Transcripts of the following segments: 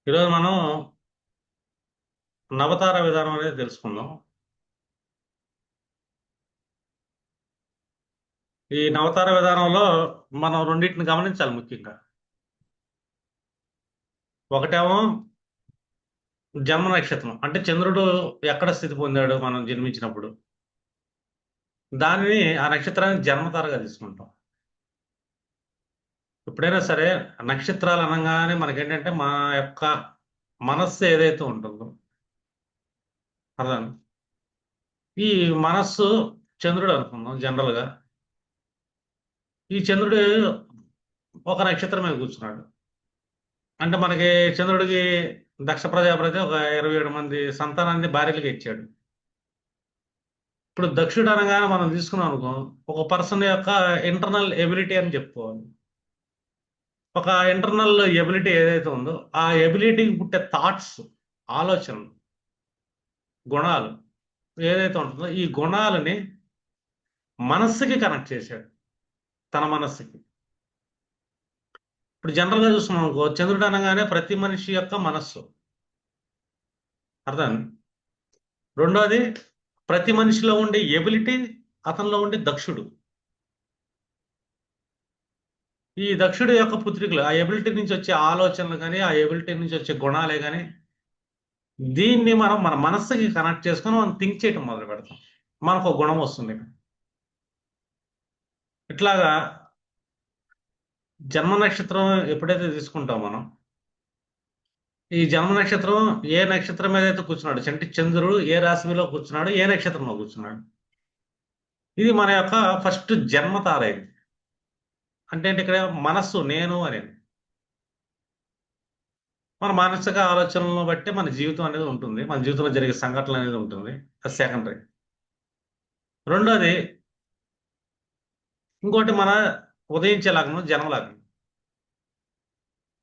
ఈరోజు మనం నవతార విధానం అనేది తెలుసుకుందాం. ఈ నవతార విధానంలో మనం రెండింటిని గమనించాలి ముఖ్యంగా. ఒకటేమో జన్మ నక్షత్రం, అంటే చంద్రుడు ఎక్కడ స్థితి పొందాడు మనం జన్మించినప్పుడు, దానిని ఆ నక్షత్రాన్ని జన్మతారగా తీసుకుంటాం. ఎప్పుడైనా సరే నక్షత్రాలు అనగానే మనకేంటంటే మన యొక్క మనస్సు ఏదైతే ఉంటుందో, అర్థం, ఈ మనస్సు చంద్రుడు అనుకుందాం జనరల్గా. ఈ చంద్రుడు ఒక నక్షత్రం మీద కూర్చున్నాడు. అంటే మనకి చంద్రుడికి దక్ష ప్రజాపతి ఒక 27 మంది సంతానాన్ని భార్యలుగా ఇచ్చాడు. ఇప్పుడు దక్షుడు అనగానే మనం తీసుకున్నాం అనుకో, ఒక పర్సన్ యొక్క ఇంటర్నల్ ఎబిలిటీ అని చెప్పుకోవాలి. ఒక ఇంటర్నల్ ఎబిలిటీ ఏదైతే ఉందో ఆ ఎబిలిటీకి పుట్టే థాట్స్, ఆలోచనలు, గుణాలు ఏదైతే ఉంటుందో ఈ గుణాలని మనస్సుకి కనెక్ట్ చేశాడు, తన మనస్సుకి. ఇప్పుడు జనరల్ గా చూస్తున్నాం అనుకో, చంద్రుడు అనగానే ప్రతి మనిషి యొక్క మనస్సు, అర్థం. రెండోది, ప్రతి మనిషిలో ఉండే ఎబిలిటీ అతనిలో ఉండే దక్షుడు. ఈ దక్షుడి యొక్క పుత్రికలు ఆ ఎబిలిటీ నుంచి వచ్చే ఆలోచనలు కానీ, ఆ ఎబిలిటీ నుంచి వచ్చే గుణాలే కానీ, దీన్ని మనం మన మనస్సుకి కనెక్ట్ చేసుకొని మనం థింక్ చేయటం మొదలు పెడతాం. మనకు ఒక గుణం వస్తుంది. ఇట్లాగా జన్మ నక్షత్రం ఎప్పుడైతే తీసుకుంటాం మనం, ఈ జన్మ నక్షత్రం ఏ నక్షత్రం మీద అయితే కూర్చున్నాడు, అంటే చంద్రుడు ఏ రాశిలో కూర్చున్నాడు, ఏ నక్షత్రంలో కూర్చున్నాడు, ఇది మన యొక్క ఫస్ట్ జన్మ తార. ఇది అంటే ఏంటి, ఇక్కడ మనస్సు నేను అనేది, మన మానసిక ఆలోచనలను బట్టి మన జీవితం అనేది ఉంటుంది, మన జీవితంలో జరిగే సంఘటనలు అనేది ఉంటుంది. అది సెకండరీ. రెండోది, ఇంకోటి మన ఉదయించే లగ్నం జన్మ లగ్నం.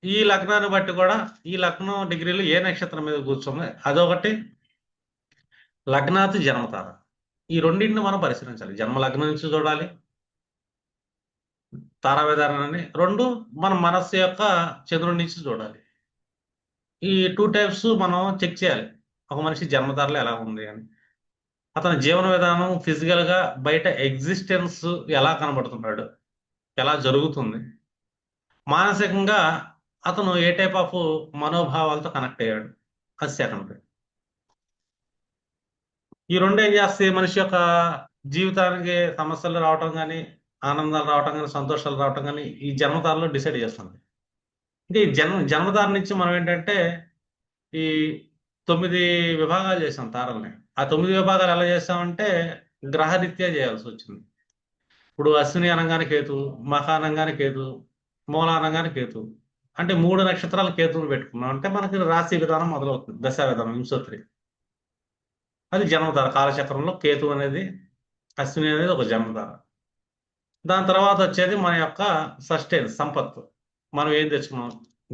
ఈ లగ్నాన్ని బట్టి కూడా ఈ లగ్నం డిగ్రీలు ఏ నక్షత్రం మీద కూర్చోంది అదొకటి, లగ్నాత్ జన్మతార. ఈ రెండింటిని మనం పరిశీలించాలి. జన్మ లగ్నం నుంచి చూడాలి తారా విధానాన్ని, రెండు మన మనస్సు యొక్క చంద్రుడి నుంచి చూడాలి. ఈ టూ టైప్స్ మనం చెక్ చేయాలి, ఒక మనిషి జన్మతారలో ఎలా ఉంది అని. అతని జీవన విధానం ఫిజికల్ గా బయట ఎగ్జిస్టెన్స్ ఎలా కనబడుతున్నాడు, ఎలా జరుగుతుంది, మానసికంగా అతను ఏ టైప్ ఆఫ్ మనోభావాలతో కనెక్ట్ అయ్యాడు, అది సెకండరీ. ఈ రెండు ఏం చేస్తాయి, మనిషి యొక్క జీవితానికి సమస్యలు రావటం కానీ, ఆనందాలు రావటం కానీ, సంతోషాలు రావటం కానీ ఈ జన్మతారలో డిసైడ్ చేస్తుంది. అంటే ఈ జన్మతార నుంచి మనం ఏంటంటే ఈ 9 విభాగాలు చేసాం తారల్ని. ఆ 9 విభాగాలు ఎలా చేసామంటే గ్రహరీత్యా చేయాల్సి వచ్చింది. ఇప్పుడు అశ్విని అనగానే కేతు, మఖ అనగానే కేతు, మూల అనగానే కేతు. అంటే 3 నక్షత్రాల కేతువులు పెట్టుకున్నాం అంటే మనకి రాశి విధానం మొదలవుతుంది, దశా విధానం, వింశోత్రి. అది జన్మధార. కాలచక్రంలో కేతు అనేది, అశ్విని అనేది ఒక జన్మధార. దాని తర్వాత వచ్చేది మన యొక్క సస్టైన్ సంపత్తు. మనం ఏం తెచ్చుకున్నాం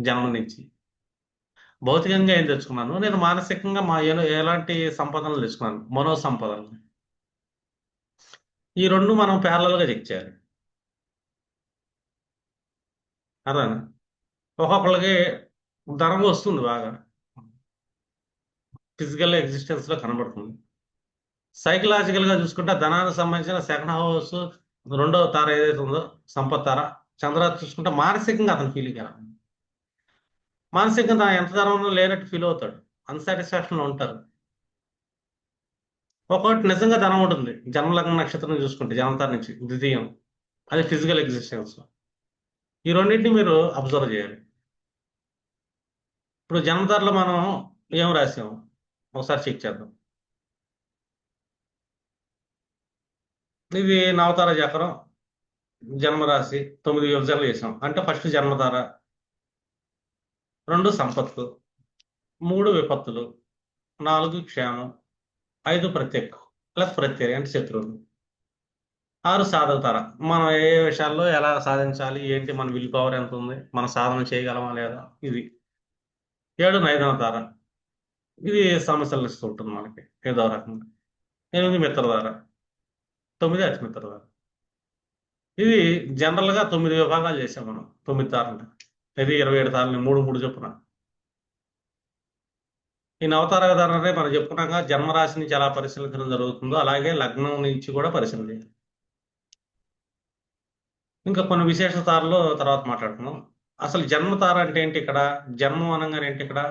జన్మ నుంచి, భౌతికంగా ఏం తెచ్చుకున్నాను నేను, మానసికంగా ఎలాంటి సంపదనలు తెచ్చుకున్నాను, మనో సంపదనలు. ఈ రెండు మనం parallel గా చెక్ చేయాలి. అదే ఒక్కొక్కళ్ళకి ధనం వస్తుంది బాగా, ఫిజికల్ ఎగ్జిస్టెన్స్ లో కనబడుతుంది. సైకలాజికల్ గా చూసుకుంటే ధనానికి సంబంధించిన సెకండ్ హౌస్, రెండవ తార ఏదైతే ఉందో సంపత్ తార, చంద్ర చూసుకుంటే మానసికంగా అతను ఫీలింగ్ ఎలా ఉంది, మానసికంగా ఎంత ధనం లేనట్టు ఫీల్ అవుతాడు, అన్సాటిస్ఫాక్షన్ లో ఉంటారు. ఒకటి నిజంగా ధనం ఉంటుంది జన్మలగ్న నక్షత్రం చూసుకుంటే జన్మతార నుంచి ద్వితీయం, అది ఫిజికల్ ఎగ్జిస్టెన్స్. ఈ రెండింటిని మీరు అబ్జర్వ్ చేయాలి. ఇప్పుడు జన్మతారలో మనం ఏం రాసాము ఒకసారి చెక్ చేద్దాం. ఇది నవతార చక్రం, జన్మరాశి 9 విభజనలు చేసాం. అంటే ఫస్ట్ జన్మతార, 2 సంపత్తు, 3 విపత్తులు, 4 క్షేమం, 5 ప్రత్యక్ ప్లస్ ప్రత్యయ అంటే శత్రువులు, 6 సాధక తార. మనం ఏ విషయాల్లో ఎలా సాధించాలి ఏంటి, మన విల్ పవర్ ఎంత ఉంది, మన సాధన చేయగలమా లేదా, ఇది. 7 నైదన తార, ఇది సమస్యలు ఇస్తూ ఉంటుంది మనకి ఏదో రకంగా. 8 మిత్రధార, 9 అతిమిత్రధార. ఇది జనరల్ గా 9 విభాగాలు చేసాం మనం, 9 తారలు. ఇది 27 తారలు, 3 3 చొప్పున. ఈ నవతార విధానాన్ని మనం చెప్పుకున్నాక జన్మరాశి నుంచి ఎలా పరిశీలించడం జరుగుతుందో అలాగే లగ్నం నుంచి కూడా పరిశీలించాలి. ఇంకా కొన్ని విశేషతాల్లో తర్వాత మాట్లాడుకుందాం. అసలు జన్మతార అంటే ఏంటి ఇక్కడ? జన్మం అనగానే ఏంటి ఇక్కడ?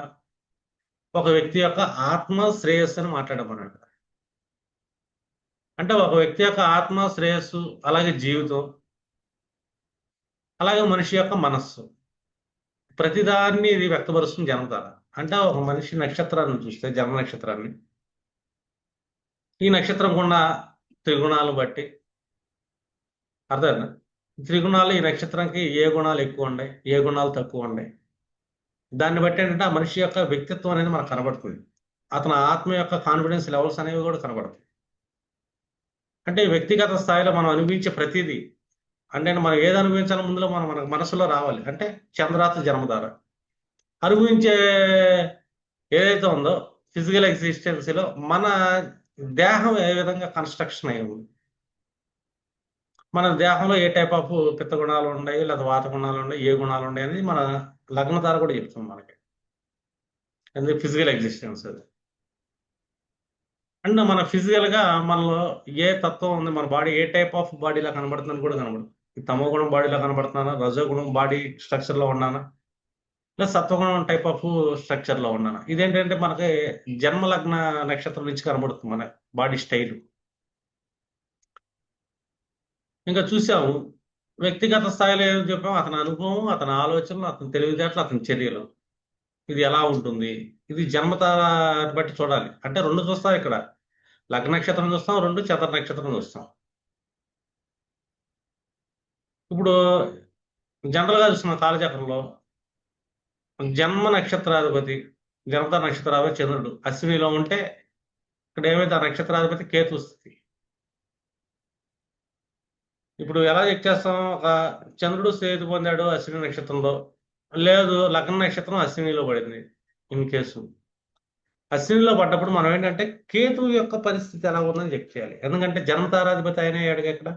ఒక వ్యక్తి యొక్క ఆత్మ శ్రేయస్సు అని మాట్లాడమన్నాడు. అంటే ఒక వ్యక్తి యొక్క ఆత్మ శ్రేయస్సు, అలాగే జీవితం, అలాగే మనిషి యొక్క మనస్సు, ప్రతిదాన్ని ఇది వ్యక్తపరుస్తుంది జన్మతార. అంటే ఒక మనిషి నక్షత్రాన్ని చూస్తే, జన్మ నక్షత్రాన్ని, ఈ నక్షత్రం గుండా త్రిగుణాలు బట్టి అర్థమైందా? త్రిగుణాలు ఈ నక్షత్రంకి ఏ గుణాలు ఎక్కువ ఉన్నాయి, ఏ గుణాలు తక్కువ ఉన్నాయి, దాన్ని బట్టి ఏంటంటే ఆ మనిషి యొక్క వ్యక్తిత్వం అనేది మనకు కనబడుతుంది. అతని ఆత్మ యొక్క కాన్ఫిడెన్స్ లెవెల్స్ అనేవి కూడా కనబడతాయి. అంటే వ్యక్తిగత స్థాయిలో మనం అనుభవించే ప్రతిదీ, అంటే మనం ఏది అనుభవించాలో ముందులో మన మనసులో రావాలి. అంటే చంద్రాత జన్మధార అనుభవించే ఏదైతే ఉందో ఫిజికల్ ఎగ్జిస్టెన్సీలో మన దేహం ఏ విధంగా కన్స్ట్రక్షన్ అయి ఉంది, మన దేహంలో ఏ టైప్ ఆఫ్ పిత్త గుణాలు ఉన్నాయి, లేదా వాత గుణాలు ఉన్నాయి, ఏ గుణాలు ఉన్నాయి అనేది మన లగ్నతార కూడా చెప్తుంది మనకి. ఎందుకు ఫిజికల్ ఎగ్జిస్టెన్స్ అది. అండ్ మన ఫిజికల్ గా మనలో ఏ తత్వం ఉంది, మన బాడీ ఏ టైప్ ఆఫ్ బాడీలా కనబడుతుందని కూడా కనబడుతుంది. తమో గుణం బాడీలో కనబడుతున్నానా, రజోగుణం బాడీ స్ట్రక్చర్ లో ఉన్నానా, లేదా సత్వగుణం టైప్ ఆఫ్ స్ట్రక్చర్ లో ఉన్నానా, ఇదేంటంటే మనకి జన్మ లగ్న నక్షత్రం నుంచి కనబడుతుంది మన బాడీ స్టైల్. ఇంకా చూసాము వ్యక్తిగత స్థాయిలో ఏం చెప్పాము, అతని అనుభవం, అతని ఆలోచనలు, అతని తెలివితేటలు, అతని చర్యలు, ఇది ఎలా ఉంటుంది, ఇది జన్మతార బట్టి చూడాలి. అంటే రెండు చూస్తాం ఇక్కడ, లగ్న నక్షత్రం చూస్తాం, రెండు చంద్ర నక్షత్రం చూస్తాం. ఇప్పుడు జనరల్ గా చూస్తున్న కాలచక్రంలో జన్మ నక్షత్రాధిపతి, జన్మతార నక్షత్రాధిపతి చంద్రుడు అశ్వినిలో ఉంటే ఇక్కడ ఏమైతే ఆ నక్షత్రాధిపతి కేతు స్థితి. ఇప్పుడు ఎలా చెక్ చేస్తాం? ఒక చంద్రుడు స్థితి పొందాడు అశ్విని నక్షత్రంలో, లేదు లగ్న నక్షత్రం అశ్వినిలో పడింది. ఇన్ కేసు అశ్వినిలో పడ్డప్పుడు మనం ఏంటంటే కేతు యొక్క పరిస్థితి ఎలా ఉందని చెక్ చేయాలి. ఎందుకంటే జన్మతారాధిపతి అయిన అడిగా ఇక్కడ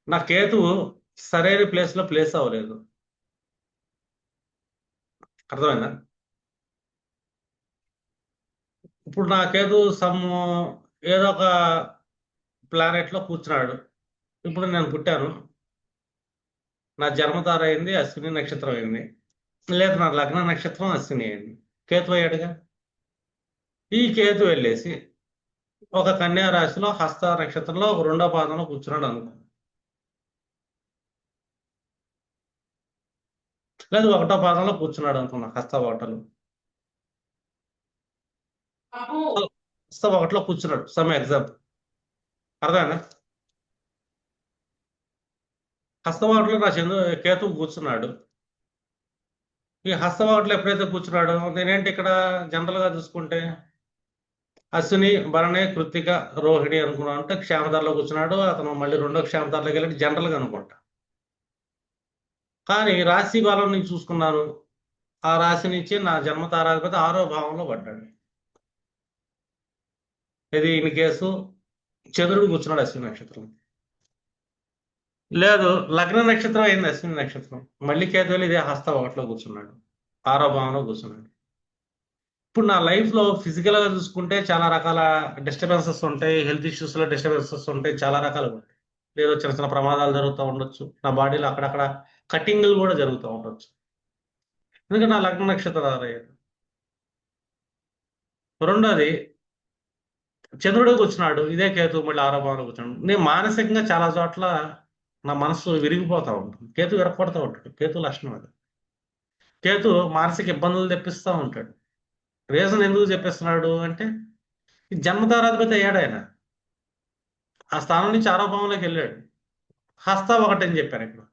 నా కేతువు సరైన ప్లేస్ లో ప్లేస్ అవ్వలేదు. అర్థమైందా? ఇప్పుడు నా కేతు సమ్ ఏదో ఒక ప్లానెట్ లో కూర్చున్నాడు. ఇప్పుడు నేను పుట్టాను, నా జన్మతార అయింది అశ్విని నక్షత్రం అయింది, లేదు నా లగ్న నక్షత్రం అశ్విని అయింది, కేతు అయ్యాడుగా. ఈ కేతు వెళ్ళేసి ఒక కన్యా రాశిలో హస్త నక్షత్రంలో ఒక రెండో పాదంలో కూర్చున్నాడు అనుకో, లేదు ఒకటో పాదంలో కూర్చున్నాడు అనుకున్నా, హస్త ఒకటిలో కూర్చున్నాడు, సమ్ ఎగ్జాంపుల్. అర్థమైనా? హస్తవాటిలో నా కేతు కూర్చున్నాడు. ఈ హస్తవాటిలో ఎప్పుడైతే కూర్చున్నాడో నేనేంటి ఇక్కడ జనరల్ గా చూసుకుంటే అశ్విని, భరణి, కృత్తిక, రోహిణి అనుకున్నాను అంటే క్షేమధారలో కూర్చున్నాడు. అతను మళ్ళీ రెండో క్షేమధారలోకి వెళ్ళి జనరల్ గా అనుకుంటా. కానీ రాశి బలం నుంచి చూసుకున్నాను, ఆ రాశి నుంచి నా జన్మతారాధిపతి 6వ భావంలో పడ్డాడు. ఇది ఇన్ కేసు చంద్రుడు కూర్చున్నాడు అశ్విని నక్షత్రం, లేదు లగ్న నక్షత్రం అయింది అశ్విని నక్షత్రం, మళ్ళీ కేతువులు ఇదే హస్త ఒకటిలో కూర్చున్నాడు, 6వ భావంలో కూర్చున్నాడు. ఇప్పుడు నా లైఫ్ లో ఫిజికల్ గా చూసుకుంటే చాలా రకాల డిస్టర్బెన్సెస్ ఉంటాయి, హెల్త్ ఇష్యూస్ లో డిస్టర్బెన్సెస్ ఉంటాయి, చాలా రకాలు ఉంటాయి. లేదో చిన్న చిన్న ప్రమాదాలు జరుగుతూ ఉండొచ్చు, నా బాడీలో అక్కడక్కడ కటింగ్లు కూడా జరుగుతూ ఉండొచ్చు, ఎందుకంటే నా లగ్న నక్షత్రం అయ్యారు. రెండోది చంద్రుడు కూర్చున్నాడు, ఇదే కేతు మళ్ళీ 6వ భావంలో కూర్చున్నాడు. నేను మానసికంగా చాలా చోట్ల నా మనసు విరిగిపోతూ ఉంటుంది, కేతు విరగొడతా ఉంటాడు, కేతు లక్షణం అది. కేతు మానసిక ఇబ్బందులు తెప్పిస్తూ ఉంటాడు. రీజన్ ఎందుకు చెప్పిస్తున్నాడు అంటే ఈ జన్మతారాధిపతి అయ్యాడు ఆయన, ఆ స్థానం నుంచి 6వ భావంలోకి వెళ్ళాడు. హస్త ఒకటి అని చెప్పాను ఇక్కడ,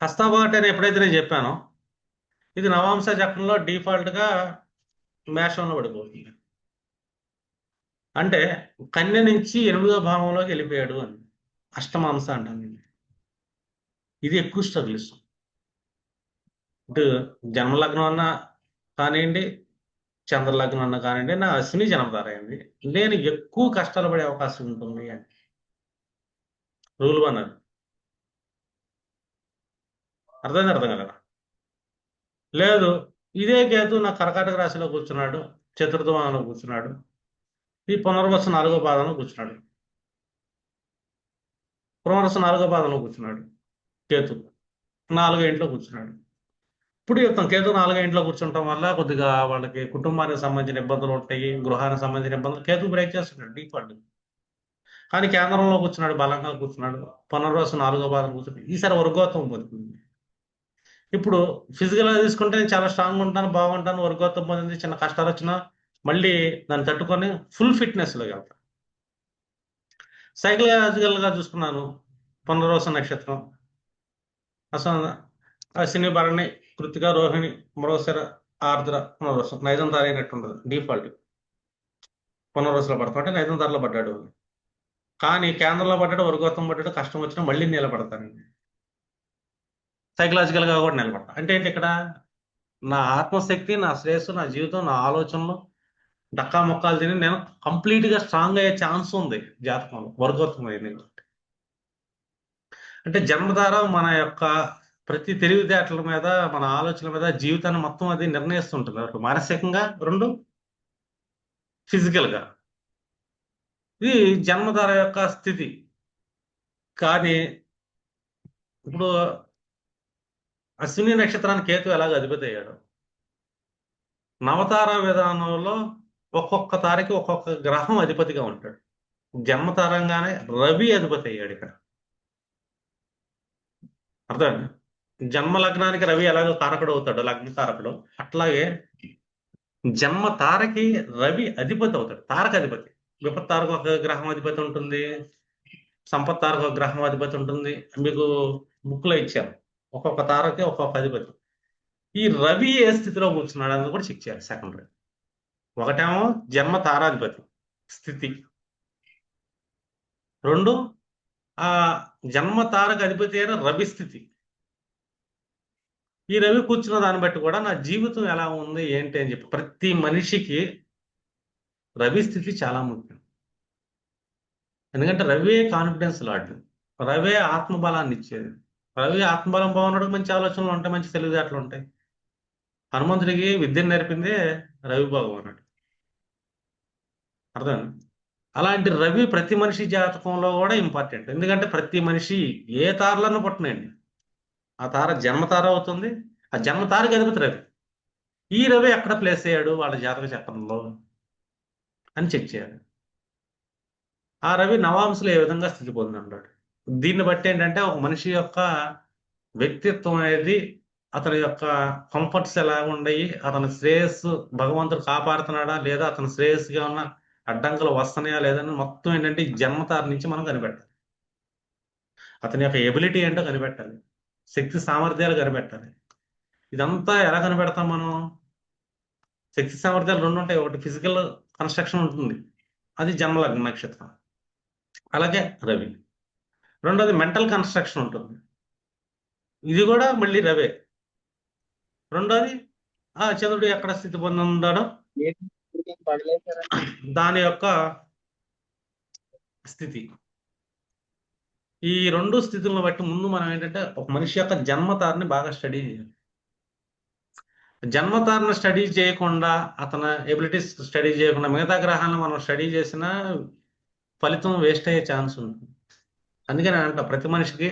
హస్త ఒకటి అని ఎప్పుడైతే నేను చెప్పానో ఇది నవాంశ చక్రంలో డిఫాల్ట్ గా మేషంలో పడిపోతుంది. అంటే కన్య నుంచి 8వ భావంలోకి వెళ్ళిపోయాడు అని అష్టమాంస అంటాను. ఇది ఎక్కువ స్ట్రగుల్స్. ఇటు జన్మలగ్నం అన్నా కానివ్వండి, చంద్రలగ్నం అన్నా కానివ్వండి, నా అశ్విని జన్మధార అయింది, నేను ఎక్కువ కష్టాలు పడే అవకాశం ఉంటుంది అని రూల్ 1 అది. అర్థం కదా? లేదు ఇదే కేతు నా కర్కాటక రాశిలో కూర్చున్నాడు, చతుర్థమానంలో కూర్చున్నాడు, ఈ పునర్వసు 4వ పాదంలో కూర్చున్నాడు. పునర్వసు 4వ పాదంలో కూర్చున్నాడు కేతు, 4వ ఇంట్లో కూర్చున్నాడు. ఇప్పుడు చెప్తాం, కేతు 4వ ఇంట్లో కూర్చుంటాం వల్ల కొద్దిగా వాళ్ళకి కుటుంబానికి సంబంధించిన ఇబ్బందులు ఉంటాయి, గృహానికి సంబంధించిన ఇబ్బందులు కేతు బ్రేక్ చేస్తున్నాడు డిఫాల్ట్. కానీ కేంద్రంలో కూర్చున్నాడు, బలంగా కూర్చున్నాడు, పునర్వసు 4వ పాదం కూర్చున్నాడు. ఈసారి వర్గోత్వం పొందుతుంది. ఇప్పుడు ఫిజికల్ గా తీసుకుంటే నేను చాలా స్ట్రాంగ్ ఉంటాను, బాగుంటాను, వర్గోత్వం పొందింది, చిన్న కష్టాలు వచ్చినా మళ్ళీ దాన్ని తట్టుకొని ఫుల్ ఫిట్నెస్ లోకి వెళ్తాను. సైకలాజికల్ గా చూసుకున్నాను, పునర్వసు నక్షత్రం అసలు అశ్విని భరణి కృతిక రోహిణి మరోసర ఆర్ద్ర పునర్వసు నైజం తారైనట్టు ఉండదు డిఫాల్ట్. పునర్వసులో పడతాం అంటే నైజం తారలో పడ్డాడు, కానీ కేంద్రంలో పడ్డాడు, వర్గోత్వం పడ్డాడు, కష్టం వచ్చినా మళ్ళీ నిలబడతానండి. సైకలాజికల్ గా కూడా నిలబడతా. అంటే ఏంటి ఇక్కడ, నా ఆత్మశక్తి, నా శ్రేయస్సు, నా జీవితం, నా ఆలోచనలు డక్కా మొక్కాలు తిని నేను కంప్లీట్ గా స్ట్రాంగ్ అయ్యే ఛాన్స్ ఉంది జాతకంలో, వర్గోత్వం అయింది. అంటే జన్మధార మన యొక్క ప్రతి తెలివితేటల మీద, మన ఆలోచనల మీద, జీవితాన్ని మొత్తం అది నిర్ణయిస్తుంటుంది. ఒకటి మానసికంగా, రెండు ఫిజికల్ గా. ఇది జన్మధార యొక్క స్థితి. కానీ ఇప్పుడు అశ్విని నక్షత్రానికి కేతు ఎలాగ అధిపతి అయ్యాడు, నవతార విధానంలో ఒక్కొక్క తారకి ఒక్కొక్క గ్రహం అధిపతిగా ఉంటాడు. జన్మతారంగానే రవి అధిపతి అయ్యాడు ఇక్కడ. అర్థం, జన్మ లగ్నానికి రవి ఎలాగో కారకుడు అవుతాడు, లగ్న కారకుడు, అట్లాగే జన్మ తారకి రవి అధిపతి అవుతాడు, తారక అధిపతి. విపత్ తారకు ఒక గ్రహం అధిపతి ఉంటుంది, సంపత్ తారకు ఒక గ్రహం అధిపతి ఉంటుంది. మీకు బుక్ లో ఇచ్చారు, ఒక్కొక్క తారకి ఒక్కొక్క అధిపతి. ఈ రవి ఏ స్థితిలో కూర్చున్నాడు అని కూడా చెక్ చేయాలి సెకండరీ. ఒకటేమో జన్మ తారాధిపతి స్థితి, రెండు ఆ జన్మ తారక అధిపతి అయిన రవి స్థితి. ఈ రవి కూర్చున్న దాన్ని బట్టి కూడా నా జీవితం ఎలా ఉంది ఏంటి అని చెప్పి ప్రతి మనిషికి రవి స్థితి చాలా ముఖ్యం. ఎందుకంటే రవి కాన్ఫిడెన్స్ లాంటిది, రవి ఆత్మబలాన్ని ఇచ్చేది. రవి ఆత్మబలం బాగున్నాడు, మంచి ఆలోచనలు ఉంటాయి, మంచి తెలివితేటలు ఉంటాయి. హనుమంతుడికి విద్యను నేర్పిందే రవి భగవానుడు. అర్థం, అలాంటి రవి ప్రతి మనిషి జాతకంలో కూడా ఇంపార్టెంట్. ఎందుకంటే ప్రతి మనిషి ఏ తారలను పుట్టనండి, ఆ తార జన్మతార అవుతుంది, ఆ జన్మతారకి అధిపతి రవి. ఈ రవి ఎక్కడ ప్లేస్ అయ్యాడు వాళ్ళ జాతక చక్రంలో అని చెక్ చేయాలి. ఆ రవి నవాంశలో ఏ విధంగా స్థితి పొంది ఉంటాడు. దీన్ని బట్టి ఏంటంటే ఒక మనిషి యొక్క వ్యక్తిత్వం అనేది, అతని యొక్క కంఫర్ట్స్ ఎలా ఉండయి, అతని శ్రేయస్సు భగవంతుడు కాపాడుతున్నాడా లేదా, అతని శ్రేయస్సుగా ఉన్న అడ్డంకులు వస్తున్నాయా లేదని మొత్తం ఏంటంటే జన్మతార నుంచి మనం కనిపెట్టాలి. అతని యొక్క ఎబిలిటీ ఏంటో కనిపెట్టాలి, శక్తి సామర్థ్యాలు కనిపెట్టాలి. ఇదంతా ఎలా కనిపెడతాం మనం, శక్తి సామర్థ్యాలు రెండు ఉంటాయి. ఒకటి ఫిజికల్ కన్స్ట్రక్షన్ ఉంటుంది, అది జన్మలగ్న నక్షత్రం, అలాగే రవి. రెండోది మెంటల్ కన్స్ట్రక్షన్ ఉంటుంది, ఇది కూడా మళ్ళీ రవే. రెండోది చంద్రుడు ఎక్కడ స్థితి పొంది ఉన్నాడో దాని యొక్క స్థితి. ఈ రెండు స్థితులను బట్టి ముందు మనం ఏంటంటే ఒక మనిషి యొక్క జన్మతారని బాగా స్టడీ చేయాలి. జన్మతారని స్టడీ చేయకుండా, అతని ఎబిలిటీస్ స్టడీ చేయకుండా మిగతా గ్రహాలను మనం స్టడీ చేసినా ఫలితం వేస్ట్ అయ్యే ఛాన్స్ ఉంటుంది. అందుకని అంట ప్రతి మనిషికి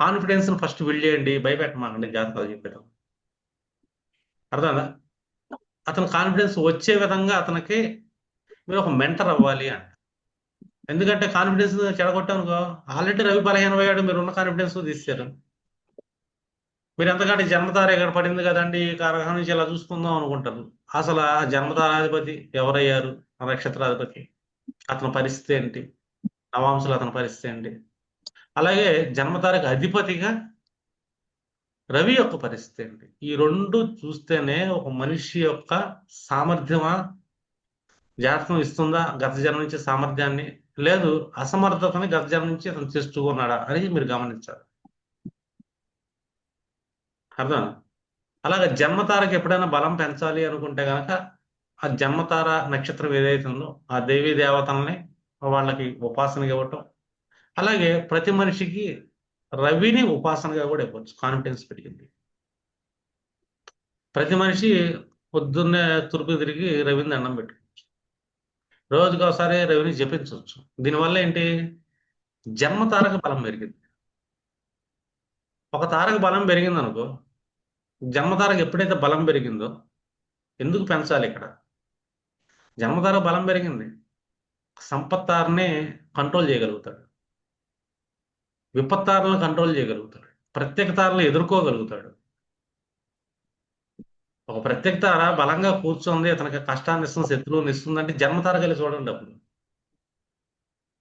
కాన్ఫిడెన్స్ ఫస్ట్ బిల్డ్ చేయండి, భయపెట్టమాకండి జాతకాలు చెప్పారు. అర్థమైందా? అతని కాన్ఫిడెన్స్ వచ్చే విధంగా అతనికి మీరు ఒక మెంటర్ అవ్వాలి అంట. ఎందుకంటే కాన్ఫిడెన్స్ చెడగొట్టానుకో, ఆల్రెడీ రవి బలహీనమయ్యాడు, మీరు ఉన్న కాన్ఫిడెన్స్ తీశారు. మీరు ఎంతకంటే జన్మతార ఇక్కడ పడింది కదండి, కారకం నుంచి ఇలా చూసుకుందాం అనుకుంటారు. అసలు ఆ జన్మతారాధిపతి ఎవరయ్యారు, నక్షత్రాధిపతి, అతని పరిస్థితి ఏంటి, నవాంశులు అతని పరిస్థితి ఏంటి, అలాగే జన్మతారకు అధిపతిగా రవి యొక్క పరిస్థితి ఏంటి, ఈ రెండు చూస్తేనే ఒక మనిషి యొక్క సామర్థ్యమా జాతకం ఇస్తుందా, గత జన్మ నుంచి సామర్థ్యాన్ని, లేదు అసమర్థతని గత జన్మ నుంచి అతను తెచ్చుకున్నాడా అని మీరు గమనించాలి. అర్థం, అలాగే జన్మతారకి ఎప్పుడైనా బలం పెంచాలి అనుకుంటే కనుక ఆ జన్మతార నక్షత్రం ఏదైతే ఉందో ఆ దేవీ దేవతల్ని వాళ్ళకి ఉపాసనగా ఇవ్వటం, అలాగే ప్రతి మనిషికి రవిని ఉపాసనగా కూడా ఇవ్వచ్చు, కాన్ఫిడెన్స్ పెరిగింది. ప్రతి మనిషి పొద్దున్నే తూర్పు తిరిగి రవిని దండం పెట్టు, రోజుకి ఒకసారి రవిని జపించవచ్చు. దీనివల్ల ఏంటి, జన్మ తారక బలం పెరిగింది. ఒక తారక బలం పెరిగింది అనుకో, జన్మ తారక ఎప్పుడైతే బలం పెరిగిందో, ఎందుకు పెంచాలి ఇక్కడ, జన్మతార బలం పెరిగింది, సంపత్తారనే కంట్రోల్ చేయగలుగుతాడు, విపత్తారలను కంట్రోల్ చేయగలుగుతాడు, ప్రత్యేక తారలను ఎదుర్కోగలుగుతాడు. ఒక ప్రత్యేక తార బలంగా కూర్చొంది, అతనికి కష్టాన్ని ఇస్తుంది, శత్రువుని ఇస్తుంది అంటే జన్మతార కలిసి చూడండి. అప్పుడు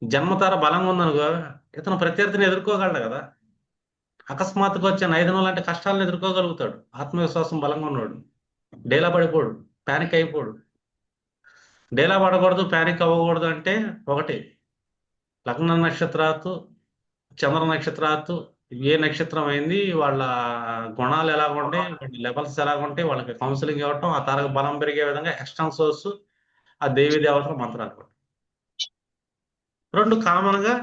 జన్మతార బలంగా ఉందనుకో, ఇతను ప్రత్యర్థిని ఎదుర్కోగలడు కదా. అకస్మాత్తుగా వచ్చే 5 లాంటి కష్టాలను ఎదుర్కోగలుగుతాడు. ఆత్మవిశ్వాసం బలంగా ఉన్నాడు, డేలా పడిపోడు, ప్యానిక్ అయిపోడు. డేలా పడకూడదు, ప్యానిక్ అవ్వకూడదు అంటే ఒకటి, లగ్న నక్షత్రాత్తు, చంద్ర నక్షత్రాత్తు, ఏ నక్షత్రం అయింది, వాళ్ళ గుణాలు ఎలా ఉంటాయి, వాళ్ళ లెవెల్స్ ఎలా ఉంటాయి, వాళ్ళకి కౌన్సిలింగ్ ఇవ్వటం, ఆ తారకు బలం పెరిగే విధంగా ఎక్స్టర్నల్ సోర్స్ ఆ దేవి దేవతల మంత్రాలు. 2 కామన్ గా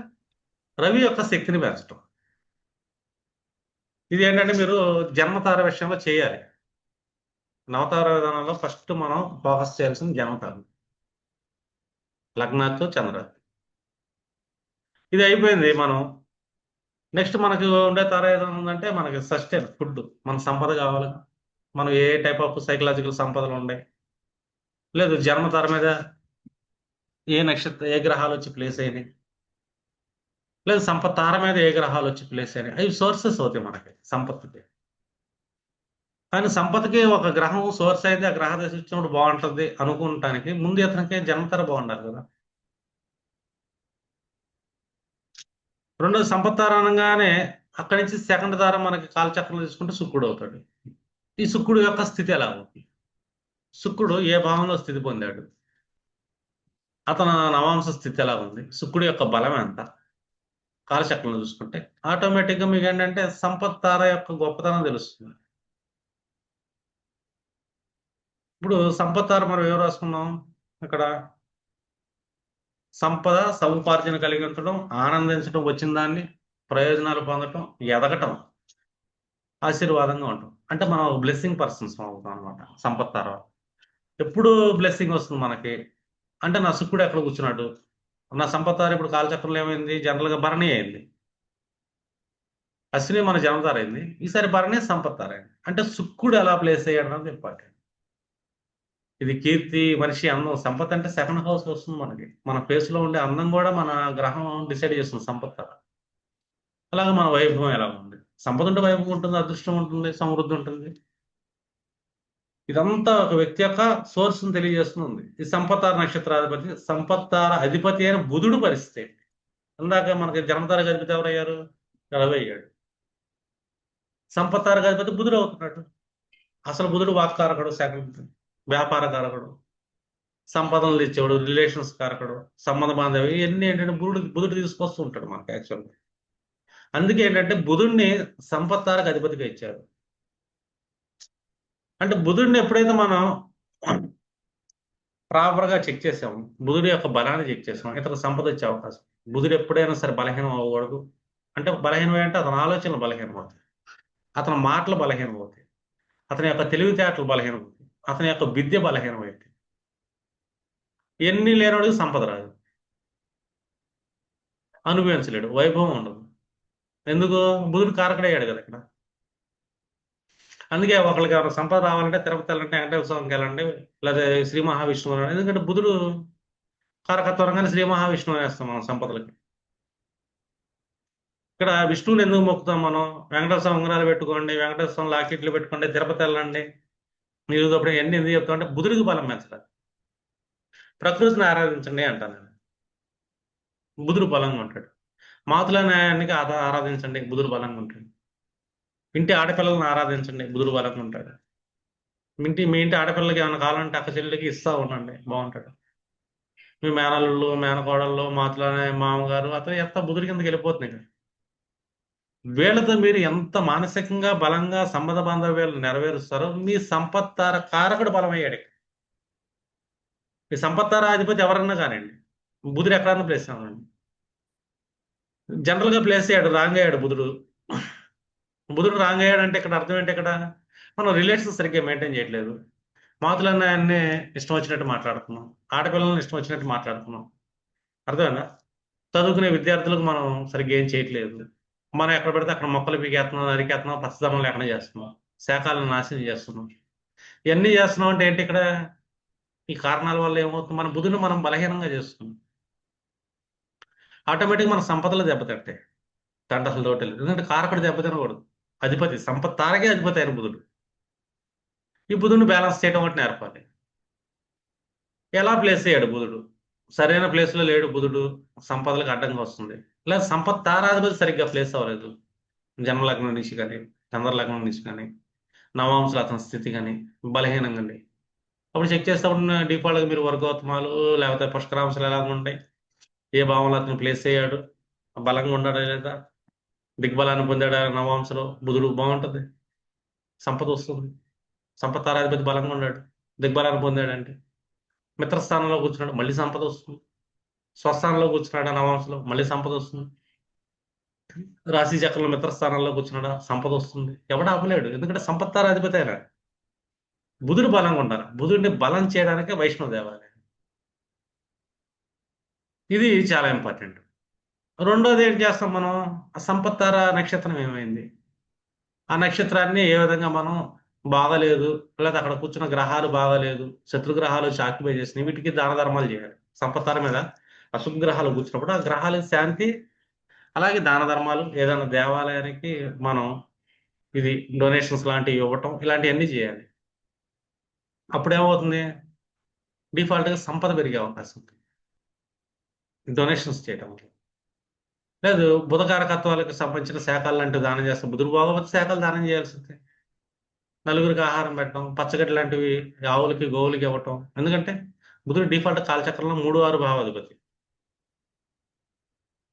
రవి యొక్క శక్తిని పెంచడం. ఇది ఏంటంటే మీరు జన్మతార విషయంలో చేయాలి. నవతార విధానంలో ఫస్ట్ మనం ఫోకస్ చేయాల్సింది జన్మతార, లగ్నాత్తు, చంద్రాత్తు. ఇది అయిపోయింది. మనం నెక్స్ట్ మనకు ఉండే తార ఏదైనా ఉందంటే మనకి సస్టైన్ ఫుడ్, మన సంపద కావాలి. మనం ఏ టైప్ ఆఫ్ సైకలాజికల్ సంపదలు ఉన్నాయి, లేదు జన్మతార మీద ఏ గ్రహాలు వచ్చి ప్లేస్ అయినాయి, లేదు సంపత్ తార మీద ఏ గ్రహాలు వచ్చి ప్లేస్ అయినాయి, అవి సోర్సెస్ అవుతాయి మనకి సంపత్తికి. కానీ సంపత్తికి ఒక గ్రహం సోర్స్ అయితే ఆ గ్రహ దశ వచ్చినప్పుడు బాగుంటుంది అనుకుంటానికి ముందు ఇతనికి జన్మతార బాగుండాలి కదా. రెండోది సంపత్ తార అనగానే అక్కడి నుంచి సెకండ్ తార మనకి కాలచక్రం తీసుకుంటే శుక్రుడు అవుతాడు. ఈ శుక్రుడు యొక్క స్థితి ఎలా ఉంది, శుక్రుడు ఏ భావంలో స్థితి పొందాడు, అతను నవాంశ స్థితి ఎలా ఉంది, శుక్రుడు యొక్క బలం ఎంత, కాలచక్రంలో చూసుకుంటే ఆటోమేటిక్గా మీకు ఏంటంటే సంపత్ తార యొక్క గొప్పతనం తెలుస్తుంది. ఇప్పుడు సంపత్ తార మనం ఏం రాసుకున్నాం ఇక్కడ, సంపద సముపార్జన కలిగించడం, ఆనందించడం, వచ్చిన దాన్ని ప్రయోజనాలు పొందటం, ఎదగటం, ఆశీర్వాదంగా ఉంటాం. అంటే మనం బ్లెస్సింగ్ పర్సన్స్ అవుతాం అనమాట. సంపత్ తార ఎప్పుడు బ్లెస్సింగ్ వస్తుంది మనకి అంటే, నా శుక్రుడు ఎక్కడ కూర్చున్నాడు, నా సంపత్ తార ఇప్పుడు కాలచక్రంలో ఏమైంది, జనరల్ గా భరణి అయింది, అశ్విని మన జన్మతార అయింది, ఈసారి భరణి సంపత్ తార అయింది. అంటే శుక్రుడు ఎలా ప్లేస్ అయ్యాడు అన్నది ఇంపార్టెంట్. ఇది కీర్తి, మనిషి, అందం. సంపత్ అంటే సెకండ్ హౌస్ వస్తుంది మనకి, మన ఫేస్ లో ఉండే అందం కూడా మన గ్రహం డిసైడ్ చేస్తుంది సంపత్ తార. అలాగే మన వైభవం ఎలా ఉంది, సంపద ఉంటే వైభవం ఉంటుంది, అదృష్టం ఉంటుంది, సమృద్ధి ఉంటుంది. ఇదంతా ఒక వ్యక్తి యొక్క సోర్స్ తెలియజేస్తుంది. ఈ సంపత్తార నక్షత్రాధిపతి, సంపత్తార అధిపతి అయిన బుధుడు పరిస్థితి. ఇందాక మనకి జన్మతార అధిపతి ఎవరయ్యారు, రవి అయ్యాడు. సంపత్తార అధిపతి బుధుడు అవుతున్నాడు. అసలు బుధుడు వాక్కారకుడు, సెకండ్ వ్యాపార కారకుడు, సంపదలు తెచ్చేవాడు, రిలేషన్స్ కారకుడు, సంబంధ బాంధవ్యం, ఇవన్నీ ఏంటంటే బుధుడు తీసుకొస్తూ ఉంటాడు మనకి యాక్చువల్గా. అందుకే ఏంటంటే బుధుడిని సంపత్తారకు అధిపతిగా ఇచ్చారు. అంటే బుధుడిని ఎప్పుడైతే మనం ప్రాపర్ గా చెక్ చేసాము, బుధుడి యొక్క బలాన్ని చెక్ చేసాం, ఇతర సంపద వచ్చే అవకాశం. బుధుడు ఎప్పుడైనా సరే బలహీనం అవ్వకూడదు. అంటే బలహీనం అంటే అతని ఆలోచనలు బలహీనం అవుతాయి, అతని మాటలు బలహీనం అవుతాయి, అతని యొక్క తెలివితేటలు బలహీనం అవుతాయి, అతని యొక్క విద్య బలహీనం అవుతాయి. ఎన్ని లేనివాడికి సంపద రాదు, అనుభవించలేడు, వైభవం ఉండదు. ఎందుకు, బుధుడు కారకుడయ్యాడు కదా ఇక్కడ. అందుకే ఒకరికి ఏమైనా సంపద రావాలంటే తిరుపతి వెళ్ళండి, వెంకటేశ్వర స్వామికి వెళ్ళండి, లేదా శ్రీ మహావిష్ణువు వెళ్ళండి. ఎందుకంటే బుధుడు కారకత్వరంగానే శ్రీ మహావిష్ణువు వేస్తాం మనం సంపదలకి. ఇక్కడ విష్ణువుని ఎందుకు మొక్కుతాం మనం, వెంకటేశ్వర స్వామి ఉంగరాలు పెట్టుకోండి, వెంకటేశ్వర స్వామి లాకెట్లు పెట్టుకోండి, తిరుపతి వెళ్ళండి, మీరు అప్పుడు ఎన్ని ఎందుకు చెప్తాం అంటే బుధుడికి బలం పెంచడం. ప్రకృతిని ఆరాధించండి అంటాను నేను, బుధుడు బలంగా ఉంటాడు. మాతుల న్యాయానికి ఆరాధించండి, బుధుడు బలంగా ఉంటాడు. ఇంటి ఆడపిల్లలను ఆరాధించండి, బుధుడు బలంగా ఉంటాడు. మీ ఇంటి ఆడపిల్లలకి ఏమైనా కావాలంటే అక్క చెల్లెలకి ఇస్తా ఉండండి, బాగుంటాడు. మీ మేనల్లుళ్ళు, మేనకోడళ్ళు, మాతుల మామగారు, అతను ఎంత బుధుడి కిందకి వెళ్ళిపోతుంది. వీళ్ళతో మీరు ఎంత మానసికంగా బలంగా సంబంధ బాంధవ్యాలు నెరవేరుస్తారో మీ సంపత్తార కారకుడు బలమయ్యాడు. మీ సంపత్తార అధిపతి ఎవరన్నా కానివ్వండి, బుధుడు ఎక్కడన్నా ప్లేస్ అవ్వండి, జనరల్ గా ప్లేస్ అయ్యాడు, రాంగ్ అయ్యాడు బుధుడు. బుధుడు రాంగ్ అయ్యాడు అంటే ఇక్కడ అర్థం ఏంటి, ఇక్కడ మనం రిలేషన్స్ సరిగ్గా మెయింటైన్ చేయట్లేదు. మాతులన్నాయన్ని ఇష్టం వచ్చినట్టు మాట్లాడుతున్నాం. ఆడపిల్లల్ని ఇష్టం వచ్చినట్టు మాట్లాడుతున్నాం. అర్థమైందా? చదువుకునే విద్యార్థులకు మనం సరిగ్గా ఏం చేయట్లేదు. మనం ఎక్కడ పడితే అక్కడ మొక్కలు పీకేస్తున్నాం, నరికేస్తున్నాం, పచ్చదనం లేకుండా చేస్తున్నాం. శాఖలను నాశనం చేస్తున్నాం. ఇవన్నీ చేస్తున్నాం అంటే ఏంటి ఇక్కడ? ఈ కారణాల వల్ల ఏమవుతుంది? మన బుద్ధిని మనం బలహీనంగా చేస్తున్నాం. ఆటోమేటిక్గా మన సంపదలు దెబ్బతింటాయి. దాంట్లో అసలు డౌటే లేదు. ఎందుకంటే కారకుడు దెబ్బతినకూడదు. అధిపతి సంపత్ తారకే అధిపతి అయిన బుధుడు. ఈ బుధుడిని బ్యాలెన్స్ చేయడం ఒకటి నేర్పాలి. ఎలా ప్లేస్ అయ్యాడు బుధుడు? సరైన ప్లేస్ లో లేడు బుధుడు, సంపదలకు అడ్డంగా వస్తుంది. లేదా సంపత్ తారాధిపతి సరిగ్గా ప్లేస్ అవ్వలేదు. జన్మలగ్నం నుంచి కానీ, చంద్రలగ్నం నుంచి కానీ, నవాంశులు అతని స్థితి కానీ బలహీనంగా ఉంది. అప్పుడు చెక్ చేసేటప్పుడు డిఫాల్ట్గా మీరు వర్గోత్తమాలు లేకపోతే పుష్కరాంశాలు ఎలా ఉంటాయి, ఏ భావంలో అతను ప్లేస్ అయ్యాడు, బలంగా ఉన్నాడా లేదా, దిగ్బలాన్ని పొందాడా నవాంశలో, బుధుడు బాగుంటుంది, సంపద వస్తుంది. సంపత్ తారాధిపతి బలంగా ఉన్నాడు, దిగ్బలాన్ని పొందాడంటే మిత్రస్థానంలో కూర్చున్నాడు, మళ్ళీ సంపద వస్తుంది. స్వస్థానంలో కూర్చున్నాడా నవాంశలో, మళ్ళీ సంపద వస్తుంది. రాశి చక్రంలో మిత్రస్థానంలో కూర్చున్నాడా, సంపద వస్తుంది. ఎవడు ఆపలేడు, ఎందుకంటే సంపత్ తారాధిపతి అయినా. బుధుడు బలంగా ఉండాలి. బుధుడిని బలం చేయడానికే వైష్ణవ దేవాలయం. ఇది చాలా ఇంపార్టెంట్. రెండోది ఏం చేస్తాం మనం? ఆ సంపత్తార నక్షత్రం ఏమైంది? ఆ నక్షత్రాన్ని ఏ విధంగా మనం బాగలేదు, లేదా అక్కడ కూర్చున్న గ్రహాలు బాగలేదు, శత్రు గ్రహాలు ఆక్యుపై చేసినాయి, వీటికి దాన ధర్మాలు చేయాలి. సంపత్తార మీద అశుభ గ్రహాలు కూర్చున్నప్పుడు ఆ గ్రహాలకు శాంతి, అలాగే దాన ధర్మాలు, ఏదైనా దేవాలయానికి మనం ఇది డొనేషన్స్ లాంటివి ఇవ్వటం, ఇలాంటివన్నీ చేయాలి. అప్పుడు ఏమవుతుంది? డిఫాల్ట్గా సంపద పెరిగే అవకాశం ఉంది డొనేషన్స్ చేయటం వల్ల. లేదు, బుధకారకత్వాలకు సంబంధించిన శాఖలు లాంటివి దానం చేస్తాం. బుధుడు భోగవతి శాఖలు దానం చేయాల్సిందే. నలుగురికి ఆహారం పెట్టడం, పచ్చగడ్డి లాంటివి ఆవులకి గోవులకి ఇవ్వటం. ఎందుకంటే బుధుడు డిఫాల్ట్ కాలచక్రంలో 3, 6 భావాధిపతి.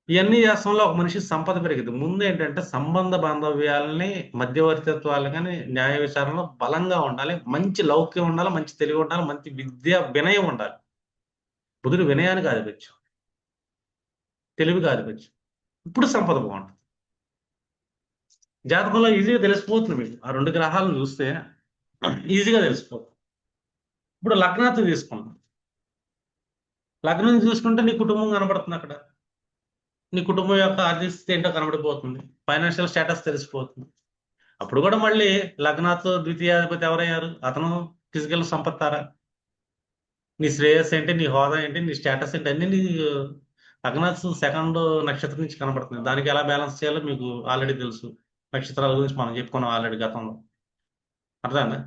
ఇవన్నీ చేస్తాంలో ఒక మనిషి సంపద పెరిగింది. ముందు ఏంటంటే సంబంధ బాంధవ్యాలని, మధ్యవర్తిత్వాలు కానీ న్యాయ విచారణలో బలంగా ఉండాలి, మంచి లౌక్యం ఉండాలి, మంచి తెలివి ఉండాలి, మంచి విద్య వినయం ఉండాలి. బుధుడు వినయానికి ఆధిపత్యం, తెలివికి ఆధిపత్యం. ఇప్పుడు సంపద బాగుంటుంది. జాతకంలో ఈజీగా తెలిసిపోతుంది మీకు. ఆ 2 గ్రహాలను చూస్తే ఈజీగా తెలిసిపోతుంది. ఇప్పుడు లగ్నాన్ని తీసుకుంటాం. లగ్నం చూసుకుంటే నీ కుటుంబం కనబడుతుంది అక్కడ. నీ కుటుంబం యొక్క ఆర్థిక స్థితి ఏంటో కనబడిపోతుంది. ఫైనాన్షియల్ స్టేటస్ తెలిసిపోతుంది. అప్పుడు కూడా మళ్ళీ లగ్నాతో ద్వితీయాధిపతి ఎవరయ్యారు? అతను ఫిజికల్ సంపత్తారా. నీ శ్రేయస్ ఏంటి, నీ హోదా ఏంటి, నీ స్టేటస్ ఏంటి, అన్ని నీ లగ్నాత్ సెకండ్ నక్షత్రం నుంచి కనబడుతుంది. దానికి ఎలా బ్యాలెన్స్ చేయాలో మీకు ఆల్రెడీ తెలుసు. నక్షత్రాల గురించి మనం చెప్పుకున్నాం ఆల్రెడీ గతంలో. అర్థమైందా?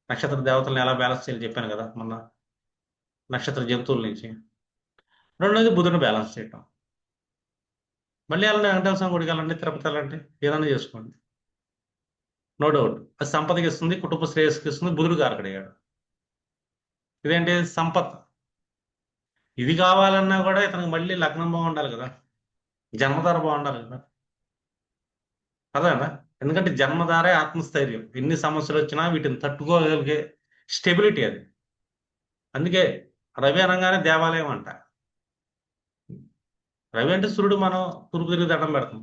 నక్షత్ర దేవతలను ఎలా బ్యాలెన్స్ చేయాలి చెప్పాను కదా మొన్న. నక్షత్ర జంతువుల నుంచి. రెండోది బుధుని బ్యాలెన్స్ చేయటం. మళ్ళీ వెళ్ళండి, వెంకటేశ్వర స్వామి గుడికి వెళ్ళండి, తిరుపతి వెళ్ళండి, ఏదైనా చేసుకోండి. నో డౌట్ అది సంపదకి ఇస్తుంది, కుటుంబ శ్రేయస్కి ఇస్తుంది. బుధుడు కారకుడయ్యాడు. ఇదేంటి? సంపత్. ఇది కావాలన్నా కూడా ఇతనికి మళ్ళీ లగ్నం బాగుండాలి కదా, జన్మధార బాగుండాలి కదా. అదేనా? ఎందుకంటే జన్మధారే ఆత్మస్థైర్యం. ఎన్ని సమస్యలు వచ్చినా వీటిని తట్టుకోగలిగే స్టెబిలిటీ అది. అందుకే రవి అనగానే దేవాలయం అంట. రవి అంటే సూర్యుడు, మనం తూర్పు తిరిగి దండం పెడతాం.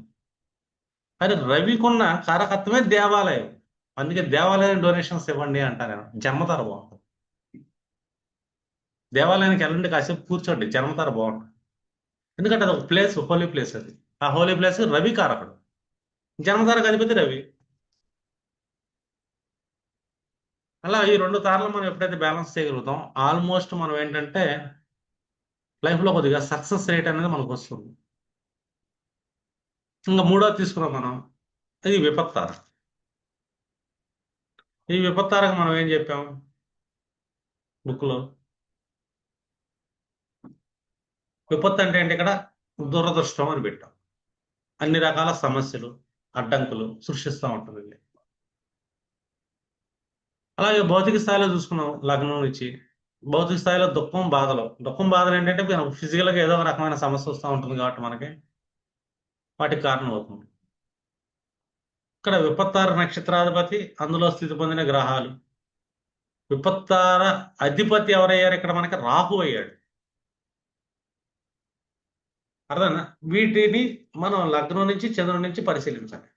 కానీ రవికున్న కారకత్వమే దేవాలయం. అందుకే దేవాలయం డొనేషన్స్ ఇవ్వండి అంటా నేను. జన్మధార బాగుంటుంది. దేవాలయానికి వెళ్ళండి, కాసేపు కూర్చోండి, జన్మధార బాగుంటుంది. ఎందుకంటే అది ఒక ప్లేస్, హోలీ ప్లేస్ అది. ఆ హోలీ ప్లేస్ రవి కారకుడు. జన్మధారకు అధిపతి రవి. అలా ఈ 2 తారలు మనం ఎప్పుడైతే బ్యాలెన్స్ చేయగలుగుతాం, ఆల్మోస్ట్ మనం ఏంటంటే లైఫ్లో కొద్దిగా సక్సెస్ రేట్ అనేది మనకు వస్తుంది. ఇంకా మూడోది తీసుకున్నాం మనం, ఇది విపత్తార. ఈ విపత్తారకు మనం ఏం చెప్పాం బుక్లో? విపత్తు అంటే ఏంటి? ఇక్కడ దురదృష్టం అని పెట్టాం. అన్ని రకాల సమస్యలు, అడ్డంకులు సృష్టిస్తూ ఉంటుంది. అలాగే భౌతిక స్థాయిలో చూసుకున్నాం లగ్నం నుంచి. భౌతిక స్థాయిలో దుఃఖం బాధలు ఏంటంటే ఫిజికల్గా ఏదో ఒక రకమైన సమస్య వస్తూ ఉంటుంది కాబట్టి మనకి వాటికి కారణం అవుతుంది. ఇక్కడ విపత్తార నక్షత్రాధిపతి, అందులో స్థితి పొందిన గ్రహాలు. విపత్తార అధిపతి ఎవరయ్యారు ఇక్కడ మనకి? రాహు అయ్యాడు. అర్థనా? వీటిని మనం లగ్నం నుంచి చంద్రుడి నుంచి పరిశీలించాలి.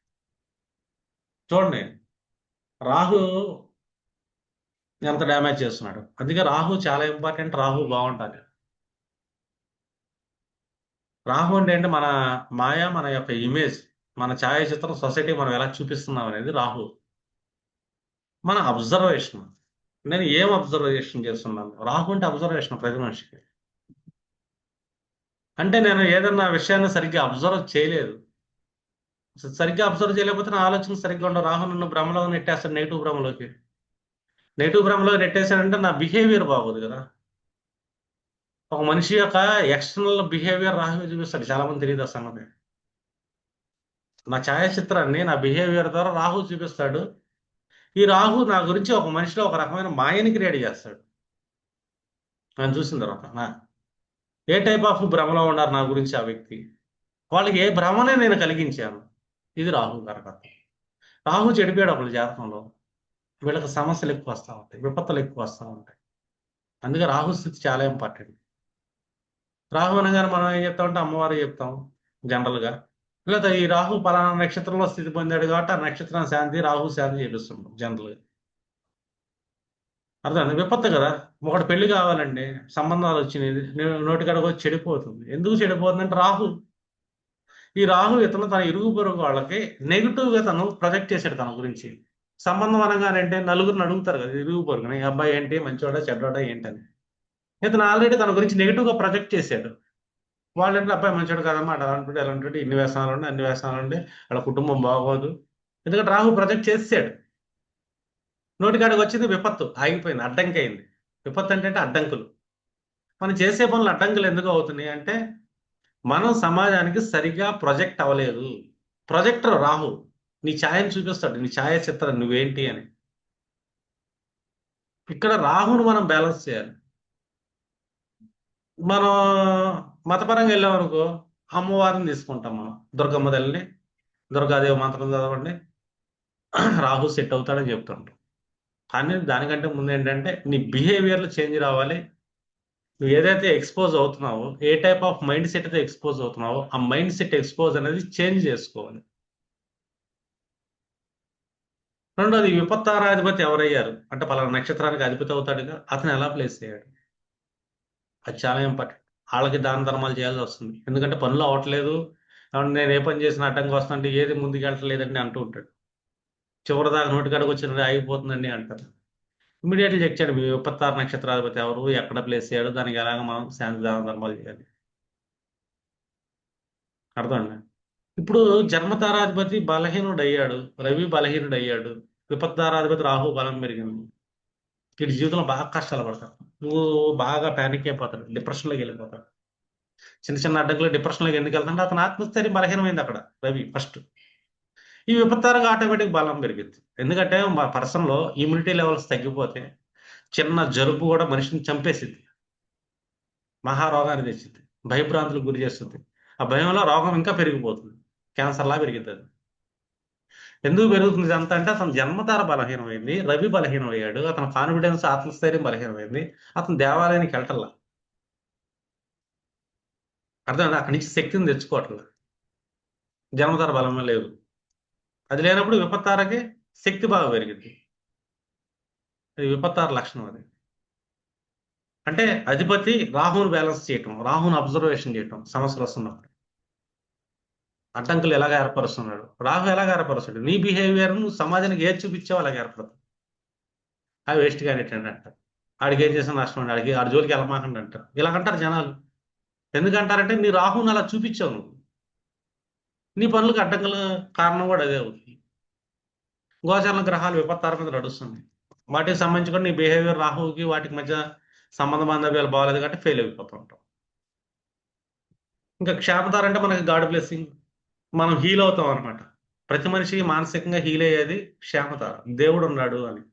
చూడండి, రాహు ఎంత డ్యామేజ్ చేస్తున్నాడు. అందుకే రాహు చాలా ఇంపార్టెంట్. రాహు బాగుంటాలి. రాహు అంటే ఏంటి? మన మాయ, మన యొక్క ఇమేజ్, మన ఛాయాచిత్రం సొసైటీ మనం ఎలా చూపిస్తున్నాం అనేది రాహు. మన అబ్జర్వేషన్. నేను ఏం అబ్జర్వేషన్ చేస్తున్నాను? రాహు అంటే అబ్జర్వేషన్ ప్రతి మనిషికి. అంటే నేను ఏదన్నా విషయాన్ని సరిగ్గా అబ్జర్వ్ చేయలేదు. సరిగ్గా అబ్జర్వ్ చేయలేకపోతే నా ఆలోచన సరిగ్గా ఉండవు. రాహు నన్ను భ్రమలో నెట్టేస్తాడు, నెగిటివ్ భ్రమలోకి. నెగిటివ్ భ్రమలో నెట్టేశాడంటే నా బిహేవియర్ బాగోదు కదా. ఒక మనిషి యొక్క ఎక్స్టర్నల్ బిహేవియర్ రాహు చూపిస్తాడు. చాలా మంది తెలియదు ఆ సంగతి. నా ఛాయాచిత్రాన్ని నా బిహేవియర్ ద్వారా రాహు చూపిస్తాడు. ఈ రాహు నా గురించి ఒక మనిషిలో ఒక రకమైన మాయని క్రియేట్ చేస్తాడు. నేను చూసిన తర్వాత ఏ టైప్ ఆఫ్ భ్రమలో ఉన్నారు నా గురించి ఆ వ్యక్తి, వాళ్ళకి ఏ భ్రమనే నేను కలిగించాను. ఇది రాహు కరకత్త. రాహు చెడిపోయాడు ఒకళ్ళ జాతకంలో, వీళ్ళకి సమస్యలు ఎక్కువ వస్తూ ఉంటాయి, విపత్తులు ఎక్కువ వస్తూ ఉంటాయి. అందుకే రాహు స్థితి చాలా ఇంపార్టెంట్. రాహు అనగానే మనం ఏం చెప్తామంటే అమ్మవారు చెప్తాం జనరల్గా. లేదా ఈ రాహు పలానా నక్షత్రంలో స్థితి పొందాడు కాబట్టి ఆ నక్షత్రం శాంతి, రాహు శాంతి చేపిస్తుంటాం జనరల్గా. అర్థం విపత్తు కదా. ఒకటి పెళ్లి కావాలండి, సంబంధాలు వచ్చినాయి, నోటికాడకు వచ్చి చెడిపోతుంది. ఎందుకు చెడిపోతుంది అంటే రాహు. ఈ రాహు ఇతను తన ఇరుగు పొరుగు వాళ్ళకి నెగిటివ్ గా తను ప్రొజెక్ట్ చేశాడు తన గురించి. సంబంధం అనగానే అంటే నలుగురిని అడుగుతారు కదా ఇరుగు పొరుగుని, ఈ అబ్బాయి ఏంటి, మంచోడా చెడ్డోడా ఏంటని. ఇతను ఆల్రెడీ తన గురించి నెగిటివ్ గా ప్రొజెక్ట్ చేశాడు. వాళ్ళంటే అబ్బాయి మంచోడు కదమ్మా, అటు అలాంటి ఎలాంటి ఇన్ని వ్యసనాలు ఉండి అన్ని వ్యసనాలు ఉండి వాళ్ళ కుటుంబం బాగోదు. ఎందుకంటే రాహు ప్రొజెక్ట్ చేసాడు. నోటికాడికి వచ్చింది విపత్తు, ఆగిపోయింది, అడ్డంకి అయింది. విపత్తు అంటే అడ్డంకులు. మనం చేసే పనులు అడ్డంకులు ఎందుకు అవుతున్నాయి అంటే మనం సమాజానికి సరిగా ప్రొజెక్ట్ అవ్వలేదు. ప్రొజెక్టర్ రాహు నీ ఛాయను చూపిస్తాడు, నీ ఛాయ చిత్రం నువ్వేంటి అని. ఇక్కడ రాహును మనం బ్యాలెన్స్ చేయాలి. మనం మతపరంగా వెళ్ళామనుకో అమ్మవారిని తీసుకుంటాం. మనం దుర్గమ్మ తల్లిని, దుర్గాదేవి మంత్రం చదవండి, రాహు సెట్ అవుతాడని చెప్తుంటాం. కానీ దానికంటే ముందు ఏంటంటే నీ బిహేవియర్లో చేంజ్ రావాలి. నువ్వు ఏదైతే ఎక్స్పోజ్ అవుతున్నావో, ఏ టైప్ ఆఫ్ మైండ్ సెట్ అయితే ఎక్స్పోజ్ అవుతున్నావో ఆ మైండ్ సెట్ ఎక్స్పోజ్ అనేది చేంజ్ చేసుకోవాలి. రెండోది విపత్తారాధిపతి ఎవరయ్యారు అంటే పలానా నక్షత్రానికి అధిపతి అవుతాడుగా, అతను ఎలా ప్లేస్ అయ్యాడు, అది చాలా ఇంపార్టెంట్. వాళ్ళకి దాన ధర్మాలు చేయాల్సి వస్తుంది. ఎందుకంటే పనులు అవ్వట్లేదు, నేను ఏ పని చేసిన అడ్డంగా వస్తుందంటే ఏది ముందుకు వెళ్ళట్లేదండి అంటూ ఉంటాడు. చివరి దాకా నోటి కాడికి వచ్చినది ఆగిపోతుందండి అంటారు. ఇమీడియట్లీ చెక్ చేయండి మీ విపత్తార నక్షత్రాధిపతి ఎవరు, ఎక్కడ ప్లేస్ అయ్యాడు, దానికి ఎలాగ మనం శాంతి దాన ధర్మాలు చేయాలి. అర్థమండి. ఇప్పుడు జన్మతారాధిపతి బలహీనుడు అయ్యాడు, రవి బలహీనుడు అయ్యాడు, విపత్తారాధిపతి రాహు బలం పెరిగింది. వీడి జీవితంలో బాగా కష్టాలు పడతాడు. నువ్వు బాగా ప్యానిక్ అయిపోతాడు, డిప్రెషన్లోకి వెళ్ళిపోతాడు. చిన్న చిన్న అడ్డంకులు డిప్రెషన్లోకి ఎందుకు వెళ్తాడంటే అతను ఆత్మస్థైర్యం బలహీనమైంది అక్కడ. రవి ఫస్ట్. ఈ విపత్తారంగా ఆటోమేటిక్ బలం పెరిగింది. ఎందుకంటే మా పర్సన్లో ఇమ్యూనిటీ లెవెల్స్ తగ్గిపోతే చిన్న జలుబు కూడా మనిషిని చంపేసింది, మహారోగాన్ని తెచ్చింది, భయభ్రాంతులకు గురి చేస్తుంది. ఆ భయంలో రోగం ఇంకా పెరిగిపోతుంది, క్యాన్సర్లా పెరిగింది అది. ఎందుకు పెరుగుతుంది అంత అంటే అతని జన్మతార బలహీనమైంది, రవి బలహీనమయ్యాడు, అతని కాన్ఫిడెన్స్ ఆత్మస్థైర్యం బలహీనమైంది, అతను దేవాలయానికి వెళ్ళటల్లా. అర్థం అక్కడి నుంచి శక్తిని తెచ్చుకోవట్లేదు, జన్మతార బలమే లేదు. అది లేనప్పుడు విపత్తారకి శక్తి బాగా పెరిగింది. అది విపత్తార లక్షణం అది. అంటే అధిపతి రాహును బ్యాలెన్స్ చేయటం, రాహును అబ్జర్వేషన్ చేయటం, సమస్యలు వస్తున్నప్పుడు అడ్డంకులు ఎలాగ ఏర్పరుస్తున్నాడు, రాహు ఎలాగ ఏర్పరుస్తాడు, నీ బిహేవియర్ నువ్వు సమాజానికి ఏది చూపించావు అలాగ ఏర్పడుతుంది. అవి వేస్ట్ క్యాండిడేట్ అంటారు. ఆడికి ఏం చేసిన నష్టం అండి, ఆడికి ఆడి జోలికి వెళ్ళమాకండి అంటారు. ఇలాగంటారు జనాలు. ఎందుకంటారంటే నీ రాహుని అలా చూపించావు నువ్వు, నీ పనులకు అడ్డంకుల కారణం కూడా అదే అవుతుంది. గోచరణ గ్రహాలు విపత్తార మీద నడుస్తుంది, వాటికి సంబంధించి కూడా నీ బిహేవియర్ రాహుకి వాటికి మధ్య సంబంధ బాంధవ్యాలు బాగాలేదు కాబట్టి ఫెయిల్ అయిపోతూ ఉంటాం. ఇంకా క్షేమతార అంటే మనకి గాడ్ బ్లెస్సింగ్, మనం హీల్ అవుతాం అనమాట. ప్రతి మనిషి మానసికంగా హీల్ అయ్యేది క్షేమతార, దేవుడు ఉన్నాడు అని.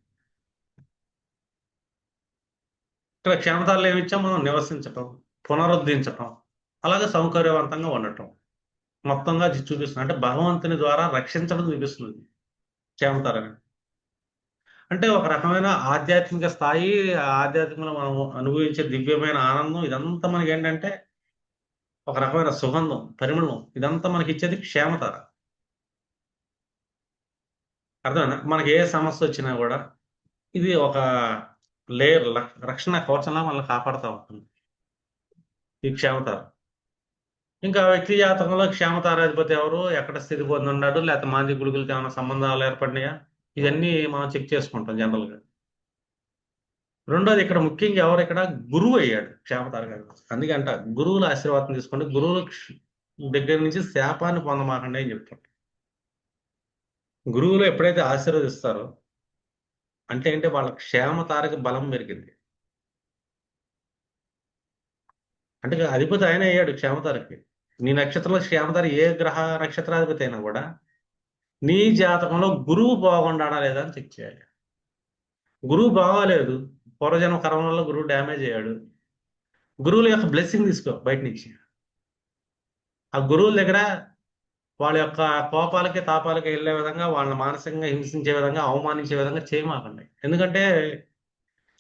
ఇక్కడ క్షేమతారలు ఏమి ఇచ్చాం మనం? నివసించటం, పునరుద్ధరించటం, అలాగే సౌకర్యవంతంగా ఉండటం, మొత్తంగా అది చూపిస్తుంది. అంటే భగవంతుని ద్వారా రక్షించడం చూపిస్తుంది క్షేమతార అనేది. అంటే ఒక రకమైన ఆధ్యాత్మిక స్థాయి, ఆ ఆధ్యాత్మికంలో మనం అనుభవించే దివ్యమైన ఆనందం, ఇదంతా మనకి ఏంటంటే ఒక రకమైన సుగంధం, పరిమళం, ఇదంతా మనకి ఇచ్చేది క్షేమతార. అర్థమైందా? మనకి ఏ సమస్య వచ్చినా కూడా ఇది ఒక లేయర్ రక్షణ కవచంలా మనల్ని కాపాడుతూ ఉంటుంది ఈ క్షేమతార. ఇంకా వ్యక్తి జాతకంలో క్షేమతారాధిపతి ఎవరు, ఎక్కడ స్థితి పొంది ఉన్నాడు, లేకపోతే మాంద్య గుళికలకి ఏమైనా సంబంధాలు ఏర్పడినాయా, ఇవన్నీ మనం చెక్ చేసుకుంటాం జనరల్ గా. రెండోది ఇక్కడ ముఖ్యంగా ఎవరు ఇక్కడ గురువు అయ్యాడు క్షేమతార గారు. అందుకంట గురువుల ఆశీర్వాదం తీసుకోండి, గురువుల దగ్గర నుంచి శాపాన్ని పొందమాకండి అని చెప్తారు. గురువులు ఎప్పుడైతే ఆశీర్వదిస్తారో అంటే వాళ్ళ క్షేమతారకి బలం పెరిగింది. అంటే అధిపతి ఆయన అయ్యాడు క్షేమతారకి. నీ నక్షత్రంలో క్షేమతార ఏ గ్రహ నక్షత్రాధిపతి అయినా కూడా నీ జాతకంలో గురువు బాగుండాడా లేదా అని చెక్ చేయాలి. గురువు బాగాలేదు, పూర్వజన్మ కర్మలలో గురువు డ్యామేజ్ అయ్యాడు, గురువుల యొక్క బ్లెస్సింగ్ తీసుకో బయట నుంచి. ఆ గురువుల దగ్గర వాళ్ళ యొక్క కోపాలకి తాపాలకి వెళ్ళే విధంగా, వాళ్ళని మానసికంగా హింసించే విధంగా, అవమానించే విధంగా చేయమాకండి. ఎందుకంటే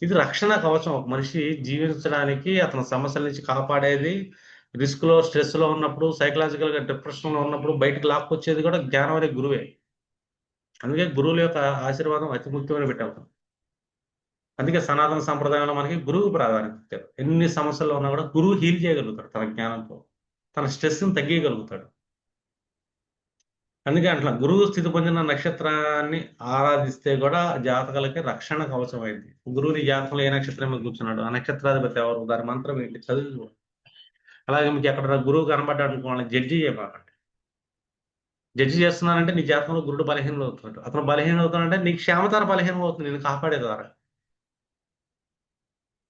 ఇది రక్షణ కవచం. ఒక మనిషి జీవించడానికి, అతని సమస్యల నుంచి కాపాడేది, రిస్క్ లో స్ట్రెస్ లో ఉన్నప్పుడు, సైకలాజికల్ గా డిప్రెషన్ లో ఉన్నప్పుడు బయటకు లాక్కొచ్చేది కూడా జ్ఞానం అనే గురువే. అందుకే గురువుల యొక్క ఆశీర్వాదం అతి ముఖ్యమైన పెట్టాలి. అందుకే సనాతన సంప్రదాయంలో మనకి గురువు ప్రాధాన్యత ఇచ్చారు. ఎన్ని సమస్యల్లో ఉన్నా కూడా గురువు హీల్ చేయగలుగుతాడు తన జ్ఞానంతో, తన స్ట్రెస్ ని తగ్గించగలుగుతాడు. అందుకే అట్లా గురువు స్థితి పొందిన నక్షత్రాన్ని ఆరాధిస్తే కూడా జాతకాలకి రక్షణ కవచం అయింది. గురువుని జాతకంలో ఏ నక్షత్రం మీద కూర్చున్నాడు, ఆ నక్షత్రాధిపతి ఎవరు, దాని మంత్రం ఏంటి చదువు. అలాగే మీకు ఎక్కడ గురువు కనబడ్డాడు అనుకో, వాళ్ళని జడ్జి చేయబాకండి. జడ్జి చేస్తున్నానంటే నీ జాతకంలో గురుడు బలహీనం అవుతున్నాడు. అతను బలహీనం అవుతానంటే నీ క్షేమతార బలహీనం అవుతుంది నేను కాపాడే ద్వారా.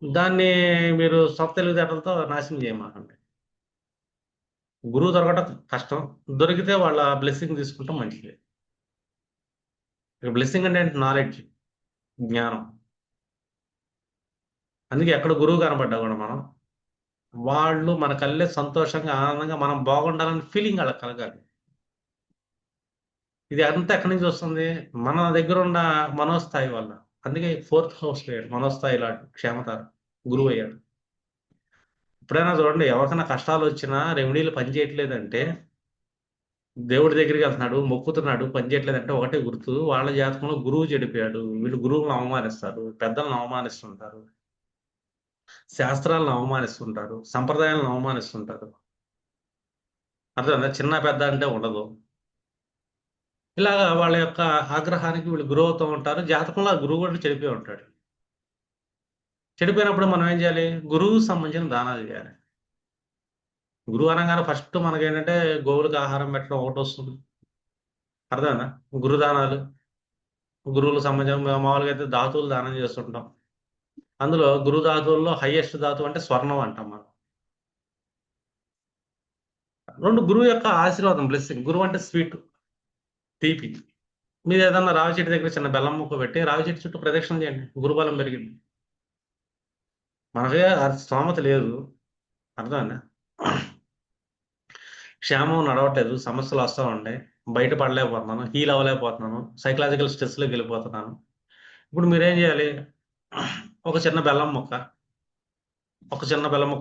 దాన్ని మీరు సొంత తెలివితేటలతో నాశనం చేయమాకండి. గురువు దొరకటం కష్టం, దొరికితే వాళ్ళ బ్లెస్సింగ్ తీసుకుంటాం మంచిది. బ్లెస్సింగ్ అంటే నాలెడ్జ్, జ్ఞానం. అందుకే ఎక్కడ గురువు కనబడ్డా కూడా వాళ్ళు మన కళ్ళే సంతోషంగా ఆనందంగా మనం బాగుండాలని ఫీలింగ్ వాళ్ళకి కలగాలి. ఇది అంతా ఎక్కడి నుంచి వస్తుంది, మన దగ్గర ఉన్న మనోస్థాయి వల్ల. అందుకే ఫోర్త్ హౌస్ మనోస్థాయి లాంటి క్షేమతారు గురువు అయ్యాడు. ఎప్పుడైనా చూడండి, ఎవరికైనా కష్టాలు వచ్చినా రెమెడీలు పనిచేయట్లేదంటే, దేవుడి దగ్గరికి వెళ్తున్నాడు, మొక్కుతున్నాడు, పని చేయట్లేదంటే ఒకటే గుర్తు, వాళ్ళ జాతకంలో గురువు చెడిపోయాడు. వీళ్ళు గురువులను అవమానిస్తారు, పెద్దలను అవమానిస్తుంటారు, శాస్త్రాలను అవమానిస్తుంటారు, సంప్రదాయాలను అవమానిస్తుంటారు. అర్థం, చిన్న పెద్ద అంటే ఉండదు. ఇలాగా వాళ్ళ యొక్క ఆగ్రహానికి వీళ్ళు గురి అవుతూ ఉంటారు. జాతకంలో ఆ గురువు కూడా చెడిపోయి ఉంటాడు. చెడిపోయినప్పుడు మనం ఏం చేయాలి, గురువు సంబంధించిన దానాలు చేయాలి. గురువు అనగానే ఫస్ట్ మనకేంటంటే గోవులకు ఆహారం పెట్టడం ఒకటి వస్తుంది. అర్థమైందా? గురుదానాలు, గురువులకు సంబంధించిన మామూలుగా అయితే ధాతువులు దానం చేస్తుంటాం. అందులో గురు ధాతువుల్లో హైయెస్ట్ ధాతువు అంటే స్వర్ణం అంటాం మనం. రెండు, గురువు యొక్క ఆశీర్వాదం, బ్లెస్సింగ్. గురువు అంటే స్వీట్, తీపి. మీరు ఏదన్నా రావి చెట్టు దగ్గర చిన్న బెల్లం ముక్క పెట్టి రావి చెట్టు చుట్టూ ప్రదక్షిణ చేయండి, గురుబలం పెరిగింది. మనకే స్తోమత లేదు, అర్థమైందా? క్షేమం నడవట్లేదు, సమస్యలు వస్తూ ఉంటాయి, బయట పడలేకపోతున్నాను, హీల్ అవ్వలేకపోతున్నాను, సైకలాజికల్ స్ట్రెస్లోకి వెళ్ళిపోతున్నాను. ఇప్పుడు మీరేం చేయాలి, ఒక చిన్న బెల్లం ముక్క,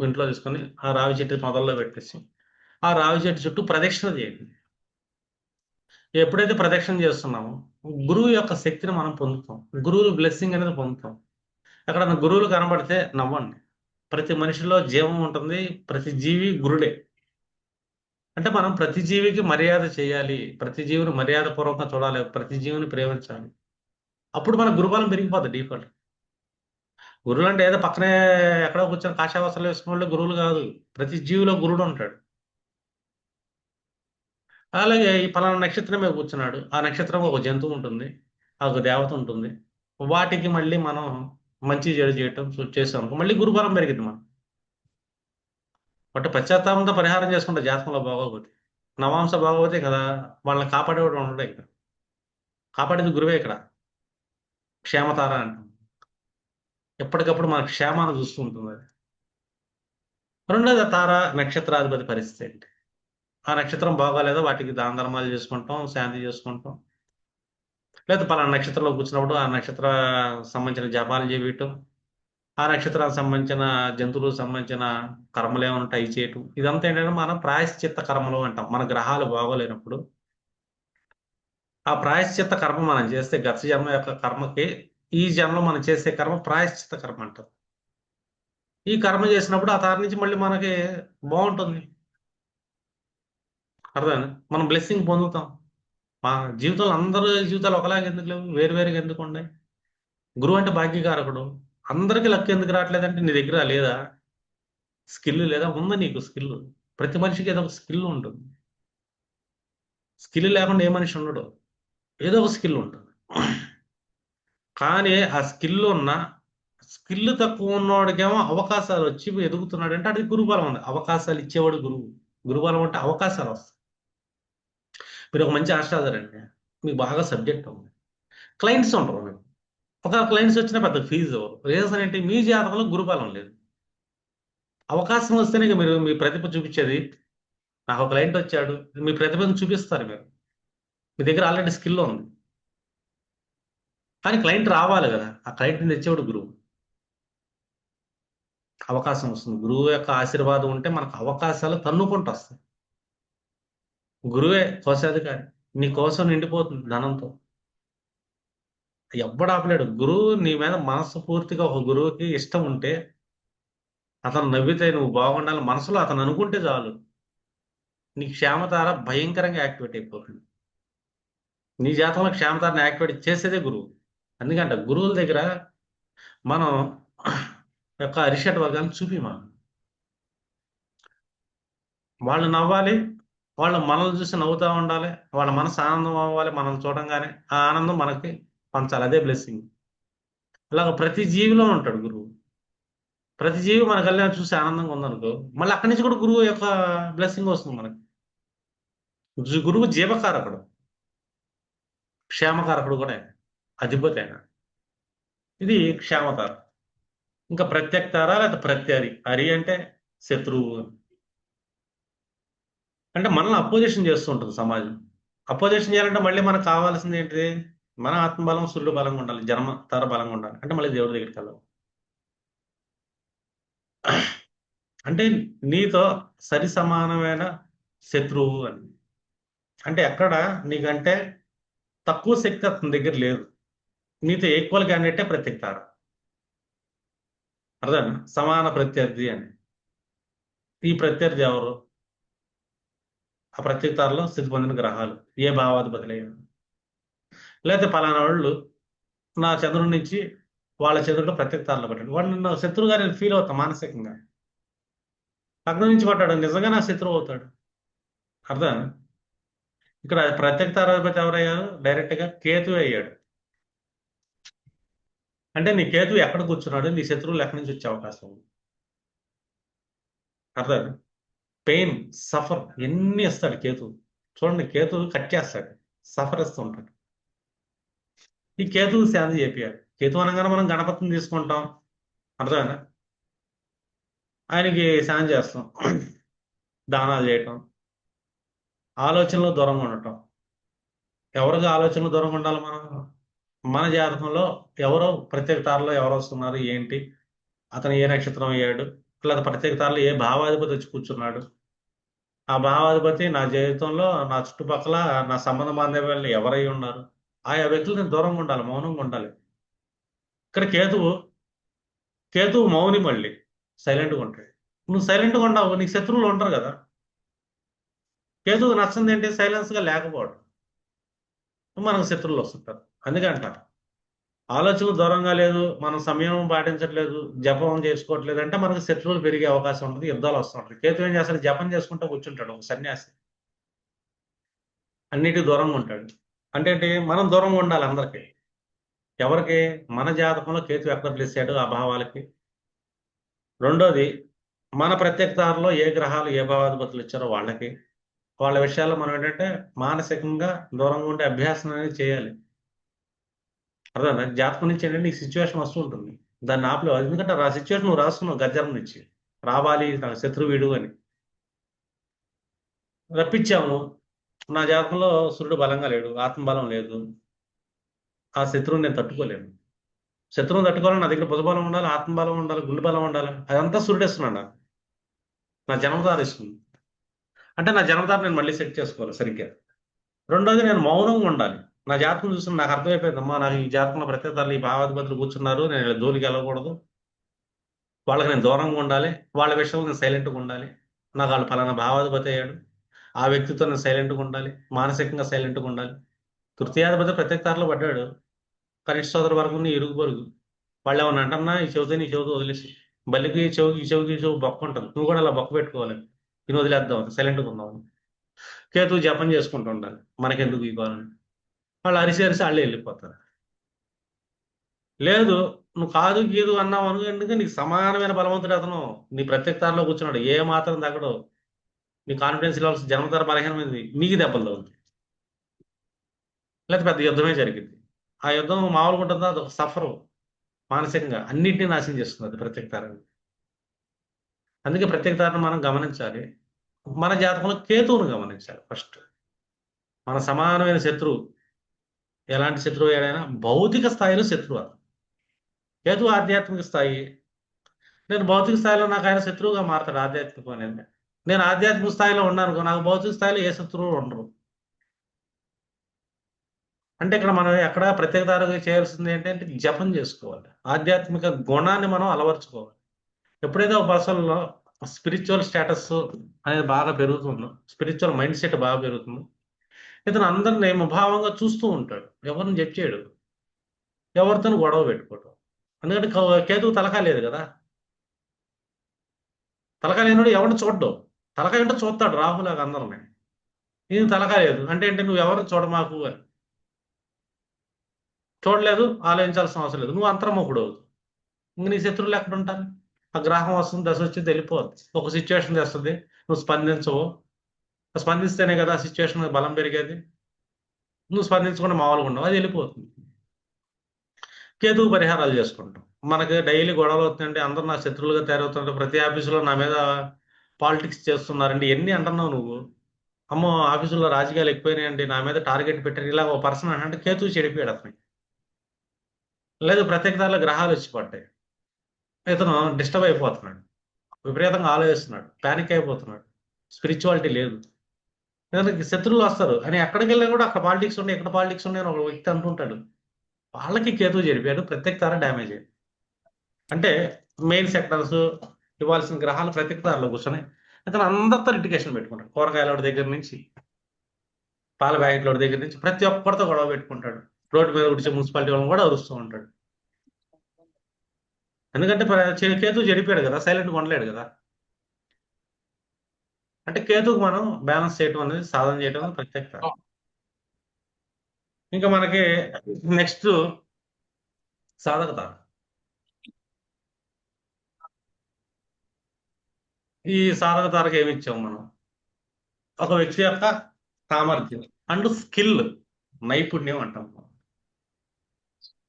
ఇంట్లో తీసుకొని ఆ రావి చెట్టు మొదల్లో పెట్టేసి ఆ రావి చెట్టు చుట్టూ ప్రదక్షిణ చేయండి. ఎప్పుడైతే ప్రదక్షిణ చేస్తున్నామో గురువు యొక్క శక్తిని మనం పొందుతాం, గురువులు బ్లెస్సింగ్ అనేది పొందుతాం. అక్కడ గురువులు కనబడితే నవ్వండి. ప్రతి మనిషిలో జీవం ఉంటుంది, ప్రతి జీవి గురుడే. అంటే మనం ప్రతి జీవికి మర్యాద చేయాలి, ప్రతి జీవిని మర్యాద పూర్వకంగా చూడాలి, ప్రతి జీవిని ప్రేమించాలి. అప్పుడు మన గురుబలం పెరిగిపోతుంది డిఫాల్ట్. గురువులు అంటే ఏదో పక్కనే ఎక్కడో కూర్చొని కాషాయ వస్త్రాలు వేసుకున్న వాళ్ళు గురువులు కాదు. ప్రతి జీవిలో గురుడు ఉంటాడు. అలాగే ఈ పలానా నక్షత్రం మీద కూర్చున్నాడు, ఆ నక్షత్రం ఒక జంతువు ఉంటుంది, ఒక దేవత ఉంటుంది. వాటికి మళ్ళీ మనం మంచి చెడు చేయటం చేసాం అనుకో, మళ్ళీ గురుబలం పెరిగింది మనం. బట్ పశ్చాత్తాపంతో పరిహారం చేసుకుంటే జాతకంలో బాగోపోతే, నవాంశ బాగోపోతే కదా వాళ్ళని కాపాడేవాడు ఉండడు ఇక్కడ. కాపాడేది గురువే ఇక్కడ, క్షేమతార అంటాం. ఎప్పటికప్పుడు మన క్షేమాన్ని చూస్తూ ఉంటుంది అది. రెండోది తార నక్షత్రాధిపతి పరిస్థితి ఏంటి, ఆ నక్షత్రం బాగోలేదో వాటికి దాన ధర్మాలు చేసుకుంటాం, శాంతి చేసుకుంటాం. లేదా పలానా నక్షత్రంలో కూర్చున్నప్పుడు ఆ నక్షత్ర సంబంధించిన జపాలు చేయటం, ఆ నక్షత్రానికి సంబంధించిన జంతువులకు సంబంధించిన కర్మలు ఏమైనా ఉంటాయి అవి చేయటం. ఇదంతా ఏంటంటే మనం ప్రాయశ్చిత్త కర్మలు అంటాం. మన గ్రహాలు బాగోలేనప్పుడు ఆ ప్రాయశ్చిత్త కర్మ మనం చేస్తే గత జన్మ యొక్క కర్మకి ఈ జన్మలో మనం చేసే కర్మ ప్రాయశ్చిత్త కర్మ అంటారు. ఈ కర్మ చేసినప్పుడు ఆ తారి నుంచి మళ్ళీ మనకి బాగుంటుంది. అర్థమైందా? మనం బ్లెస్సింగ్ పొందుతాం. మా జీవితంలో అందరూ జీవితాలు ఒకలాగా ఎందుకు లేవు? వేరు వేరుగా ఎందుకు ఉన్నాయి? గురువు అంటే భాగ్యకారకుడు. అందరికీ లక్ ఎందుకు రావట్లేదంటే నీ దగ్గర లేదా? స్కిల్ లేదా? ఉంది నీకు స్కిల్. ప్రతి మనిషికి ఏదో ఒక స్కిల్ ఉంటుంది. స్కిల్ లేకుండా ఏ మనిషి ఉండడు. ఏదో ఒక స్కిల్ ఉంటుంది. కానీ ఆ స్కిల్ తక్కువ ఉన్నవాడికేమో అవకాశాలు వచ్చి ఎదుగుతున్నాడు అంటే అది గురుబలం ఉంది. అవకాశాలు ఇచ్చేవాడు గురువు. గురుబలం అంటే అవకాశాలు వస్తాయి. మీరు ఒక మంచి ఆస్ట్రాలజర్ అండి. మీకు బాగా సబ్జెక్ట్ ఉంది. క్లయింట్స్ ఉంటారు మీకు. ఒక క్లయింట్స్ వచ్చినా పెద్ద ఫీజు ఇవ్వరు. రీజన్ ఏంటి? మీ జాతకంలో గురుబలం లేదు. అవకాశం వస్తేనే ఇక మీరు మీ ప్రతిభ చూపించేది. నాకు ఒక క్లయింట్ వచ్చాడు. మీ ప్రతిభను చూపిస్తారు మీరు. మీ దగ్గర ఆల్రెడీ స్కిల్ ఉంది. కానీ క్లయింట్ రావాలి కదా! ఆ క్లయింట్‌ని తెచ్చేవాడు గురువు. అవకాశం వస్తుంది. గురువు యొక్క ఆశీర్వాదం ఉంటే మనకు అవకాశాలు తన్నుకుంటూ వస్తాయి. గురువే కోశాధికారి. నీ కోసం నిండిపోతుంది ధనంతో. ఎవ్వడు ఆపలేడు. గురువు నీ మీద మనస్ఫూర్తిగా ఒక గురువుకి ఇష్టం ఉంటే, అతను నవ్వితే నువ్వు బాగుండాలి మనసులో అతను అనుకుంటే చాలు. నీ క్షేమతార భయంకరంగా యాక్టివేట్ అయిపోతుంది. నీ జాతకంలో క్షేమతారని యాక్టివేట్ చేసేదే గురువు. అందుకంట గురువుల దగ్గర మనం యొక్క అరిషడ్ వర్గాన్ని చూపిమను. వాళ్ళు నవ్వాలి. వాళ్ళు మనల్ని చూసి నవ్వుతా ఉండాలి. వాళ్ళ మనసు ఆనందం అవ్వాలి మనం చూడంగానే. ఆ ఆనందం మనకి పంచాలి. అదే బ్లెస్సింగ్. అలాగ ప్రతి జీవిలో ఉంటాడు గురువు. ప్రతి జీవి మన కళ్యాణం చూసి ఆనందంగా ఉందనుకో, మళ్ళీ అక్కడి నుంచి కూడా గురువు యొక్క బ్లెస్సింగ్ వస్తుంది మనకి. గురువు జీవకారకుడు, క్షేమకారకుడు కూడా ఆయన. అధిపతి ఆయన. ఇది క్షేమతార. ఇంకా ప్రత్యక్తార లేదా ప్రత్యరి. హరి అంటే శత్రువు. అంటే మనల్ని అపోజిషన్ చేస్తూ ఉంటుంది సమాజం. అపోజిషన్ చేయాలంటే మళ్ళీ మనకు కావాల్సింది ఏంటిది? మన ఆత్మబలం, సుళ్ళు బలంగా ఉండాలి. జన్మతార బలంగా ఉండాలి. అంటే మళ్ళీ దేవుడి దగ్గరికి వెళ్ళాలి. అంటే నీతో సరి సమానమైన శత్రువు అని. అంటే ఎక్కడ నీకంటే తక్కువ శక్తి అతని దగ్గర లేదు. నీతో ఈక్వల్ క్యాండిడేటే ప్రత్యక్తార. అర్థం? సమాన ప్రత్యర్థి అని. ఈ ప్రత్యర్థి ఎవరు? ఆ ప్రత్యక్తారలో స్థితి పొందిన గ్రహాలు. ఏ భావాధిపతులయ్యారు? లేకపోతే పలానా వాళ్ళు నా చంద్రుడి నుంచి వాళ్ళ చంద్రుడు ప్రత్యక్తారలో పడ్డాడు. వాడు నిన్న శత్రువుగా నేను ఫీల్ అవుతా మానసికంగా. లగ్నం నుంచి పడ్డాడు. నిజంగా నా శత్రువు అవుతాడు. అర్థం? ఇక్కడ ప్రత్యక్తారాధిపతి ఎవరయ్యారు? డైరెక్ట్ గా కేతు అయ్యాడు. అంటే నీ కేతు ఎక్కడ కూర్చున్నాడు? నీ శత్రువులు ఎక్కడి నుంచి వచ్చే అవకాశం ఉంది. అర్థం? పెయిన్, సఫర్ ఎన్ని ఇస్తాడు కేతు. చూడండి, కేతు కట్ చేస్తాడు, సఫర్ ఇస్తూ ఉంటాడు. ఈ కేతువు శాంతి చేపియాలి. కేతు అనగానే మనం గణపతిని తీసుకుంటాం. అర్థమైనా? ఆయనకి శాంతి చేస్తాం, దానాలు చేయటం, ఆలోచనలు దూరంగా ఉండటం. ఎవరికి ఆలోచనలు దూరంగా ఉండాలి మనం? మన జాతకంలో ఎవరో ప్రత్యేక తారలో ఎవరు వస్తున్నారు ఏంటి, అతను ఏ నక్షత్రం అయ్యాడు, లేదా ప్రత్యేక తారలో ఏ భావాధిపతి వచ్చి కూర్చున్నాడు, ఆ భావాధిపతి నా జీవితంలో నా చుట్టుపక్కల నా సంబంధ బాంధవ్యాలు ఎవరై ఉన్నారు, ఆయా వ్యక్తులు నేను దూరంగా ఉండాలి, మౌనంగా ఉండాలి. ఇక్కడ కేతువు మౌని, మళ్ళీ సైలెంట్గా ఉంటాడు. నువ్వు సైలెంట్గా ఉండవు, నీకు శత్రువులు ఉంటారు కదా. కేతువు నచ్చింది ఏంటి? సైలెన్స్ గా లేకపోవడం. మనకు శత్రువులు వస్తుంటారు. అందుకంట ఆలోచనలు దూరంగా లేదు, మనం సమయం పాటించట్లేదు, జపం చేసుకోవట్లేదు అంటే మనకు శత్రువులు పెరిగే అవకాశం ఉంటుంది, యుద్ధాలు వస్తుంటాయి. కేతు ఏం చేస్తాడు? జపం చేసుకుంటూ కూర్చుంటాడు ఒక సన్యాసి. అన్నిటికీ దూరంగా ఉంటాడు. అంటే ఏంటి? మనం దూరంగా ఉండాలి అందరికి. ఎవరికి? మన జాతకంలో కేతు ఎక్కడ ప్లేసాడు ఆ భావాలకి. రెండోది, మన ప్రత్యక్తారలో ఏ గ్రహాలు ఏ భావాధిపతులు ఇచ్చారో వాళ్ళకి. వాళ్ళ విషయాల్లో మనం ఏంటంటే మానసికంగా దూరంగా ఉండే అభ్యాసం అనేది చేయాలి. అర్థమైందా? జాతకం నుంచి ఏంటంటే ఈ సిచ్యువేషన్ వస్తూ ఉంటుంది. దాన్ని ఆపలేవు. ఎందుకంటే ఆ సిచ్యువేషన్ నువ్వు రాసుకున్నావు గర్జనం నుంచి. రావాలి నాకు శత్రువు వీడు అని. రప్పించాము. నా జాతకంలో సూర్యుడు బలంగా లేడు, ఆత్మబలం లేదు. ఆ శత్రువుని నేను తట్టుకోలేను. శత్రువుని తట్టుకోవాలని నా దగ్గర భుజబలం ఉండాలి, ఆత్మబలం ఉండాలి, గుండె బలం ఉండాలి. అదంతా సూర్యుడు ఇస్తున్నాడు నాకు. నా జన్మతార ఇస్తుంది. అంటే నా జన్మతార నేను మళ్ళీ సెట్ చేసుకోవాలి సరిగ్గా. రెండోది, నేను మౌనంగా ఉండాలి. నా జాతకం చూసి నాకు అర్థమైపోయింది, అమ్మా నాకు ఈ జాతకంలో ప్రత్యేకతలు ఈ భావాధిపతులు కూర్చున్నారు, నేను వీళ్ళ జోలికి వెళ్ళకూడదు, వాళ్ళకి నేను దూరంగా ఉండాలి, వాళ్ళ విషయంలో నేను సైలెంట్గా ఉండాలి, నాకు వాళ్ళు ఫలానా భావాధిపతి అయ్యాడు, ఆ వ్యక్తితో నేను సైలెంట్గా ఉండాలి, మానసికంగా సైలెంట్గా ఉండాలి. తృతీయాధిపతి ప్రత్యేకతలో పడ్డాడు, కనిష్ట సోదర వరకు ఇరుగు పొరుగు, వాళ్ళు ఏమన్నా అంటన్నా ఈ చెబుతే నీ చెబుతూ వదిలేసి, బల్లికి ఈ చెవు బొక్క ఉంటుంది, నువ్వు కూడా అలా బొక్క పెట్టుకోవాలి, నేను వదిలేద్దాం సైలెంట్గా ఉందాం. కేతు జపం చేసుకుంటూ ఉండాలి, మనకెందుకు ఈ గోలని, వాళ్ళు అరిసి అరిసి వాళ్ళే వెళ్ళిపోతారు. లేదు, నువ్వు కాదు గీదు అన్నావు అనుకుంటే నీకు సమానమైన బలవంతుడు అతను నీ ప్రత్యేకతాలో కూర్చున్నాడు, ఏ మాత్రం తగ్గడు, నీ కాన్ఫిడెన్స్ లెవెల్స్ జన్మతర బలహీనమైంది, నీకు దెబ్బలు తగులుతాయి, లేకపోతే పెద్ద యుద్ధమే జరిగింది. ఆ యుద్ధం మామూలుగా ఉంటుందా, అది ఒక సఫరు, మానసికంగా అన్నింటినీ నాశనం చేస్తుంది అది ప్రత్యేకతారాన్ని. అందుకే ప్రత్యేకతాన్ని మనం గమనించాలి. మన జాతకంలో కేతువును గమనించాలి ఫస్ట్. మన సమానమైన శత్రువు, ఎలాంటి శత్రువు ఏదైనా భౌతిక స్థాయిలో శత్రువు అతను. కేతు ఆధ్యాత్మిక స్థాయి, నేను భౌతిక స్థాయిలో నాకు ఆయన శత్రువుగా మారతాడు ఆధ్యాత్మికం అనేది. నేను ఆధ్యాత్మిక స్థాయిలో ఉన్నాను, నాకు భౌతిక స్థాయిలో ఏ శత్రువులు ఉండరు. అంటే ఇక్కడ మనం ఎక్కడ ప్రత్యేకతారుగా చేయాల్సింది ఏంటంటే జపం చేసుకోవాలి, ఆధ్యాత్మిక గుణాన్ని మనం అలవర్చుకోవాలి. ఎప్పుడైతే ఒక పర్సన్లో స్పిరిచువల్ స్టేటస్ అనేది బాగా పెరుగుతుందో, స్పిరిచువల్ మైండ్ సెట్ బాగా పెరుగుతుందో, ఇతను అందరిని ముభావంగా చూస్తూ ఉంటాడు, ఎవరిని జడ్జ్ చేయడు, ఎవరితో గొడవ పెట్టుకోవటం. ఎందుకంటే కేతువు తలకాయ లేదు కదా, తలకాయ లేనివాడు ఎవరిని చూడ్డం, తలకాయ ఉంటే చూస్తాడు రాహులాగా అందరిని. నేను తలకాయ లేదు అంటే ఏంటి, నువ్వు ఎవరిని చూడమాకు అని. చూడలేదు, ఆలోచించాల్సిన అవసరం లేదు, నువ్వు అంతర్ముఖుడు అవుతుంది. ఇంక నీ శత్రువులు ఎక్కడ ఉంటారు? ఆ గ్రహం వస్తుంది, దశ వచ్చి వెళ్ళిపోద్ది, ఒక సిచ్యువేషన్ తెస్తుంది, నువ్వు స్పందించవు, స్పందిస్తేనే కదా ఆ సిచ్యువేషన్ బలం పెరిగేది, నువ్వు స్పందించకుండా మామూలుగా ఉండవు, అది వెళ్ళిపోతుంది. కేతువు పరిహారాలు చేసుకుంటాం. మనకి డైలీ గొడవలు అవుతుందంటే, అందరూ నా శత్రువులుగా తయారవుతుంటే, ప్రతి ఆఫీసులో నా మీద పాలిటిక్స్ చేస్తున్నారండి, ఎన్ని అంటున్నావు నువ్వు, అమ్మో ఆఫీసులో రాజకీయాలు ఎక్కువైనాయండి, నా మీద టార్గెట్ పెట్టారు, ఇలా ఒక పర్సన్ అంటే కేతువు చెడిపోయాడు అతనికి. లేదు, ప్రత్యేకతలో గ్రహాలు వచ్చి పడ్డాయి, ఇతను డిస్టర్బ్ అయిపోతున్నాడు, విపరీతంగా ఆలోచిస్తున్నాడు, ప్యానిక్ అయిపోతున్నాడు, స్పిరిచువాలిటీ లేదు. ఎందుకంటే శత్రువులు వస్తారు అని ఎక్కడికి వెళ్ళినా కూడా అక్కడ పాలిటిక్స్ ఉన్నాయి, ఎక్కడ పాలిటిక్స్ ఉన్నాయి అని ఒక వ్యక్తి అంటుంటాడు, వాళ్ళకి కేతువు చెడిపోయాడు, ప్రత్యేకతార డ్యామేజ్ అయ్యాడు. అంటే మెయిన్ సెక్టర్స్ ఇవ్వాల్సిన గ్రహాలు ప్రత్యేకతారలో కూర్చొని ఇతను అందరితో లిటిగేషన్ పెట్టుకుంటాడు, కూరగాయల దగ్గర నుంచి పాల ప్యాకెట్ల దగ్గర నుంచి ప్రతి ఒక్కరితో గొడవ పెట్టుకుంటాడు, రోడ్డు మీద ఉడిచే మున్సిపాలిటీ వాళ్ళని కూడా అరుస్తూ ఉంటాడు. ఎందుకంటే కేతు చెడిపోయాడు కదా, సైలెంట్గా ఉండలేడు కదా. అంటే కేతుకు మనం బ్యాలెన్స్ చేయడం అనేది, సాధన చేయడం అనేది ప్రత్యేకత. ఇంకా మనకి నెక్స్ట్ సాధకత. ఈ సాధకతారకు ఏమి ఇచ్చాం మనం, ఒక వ్యక్తి యొక్క సామర్థ్యం అండ్ స్కిల్, నైపుణ్యం అంటాం.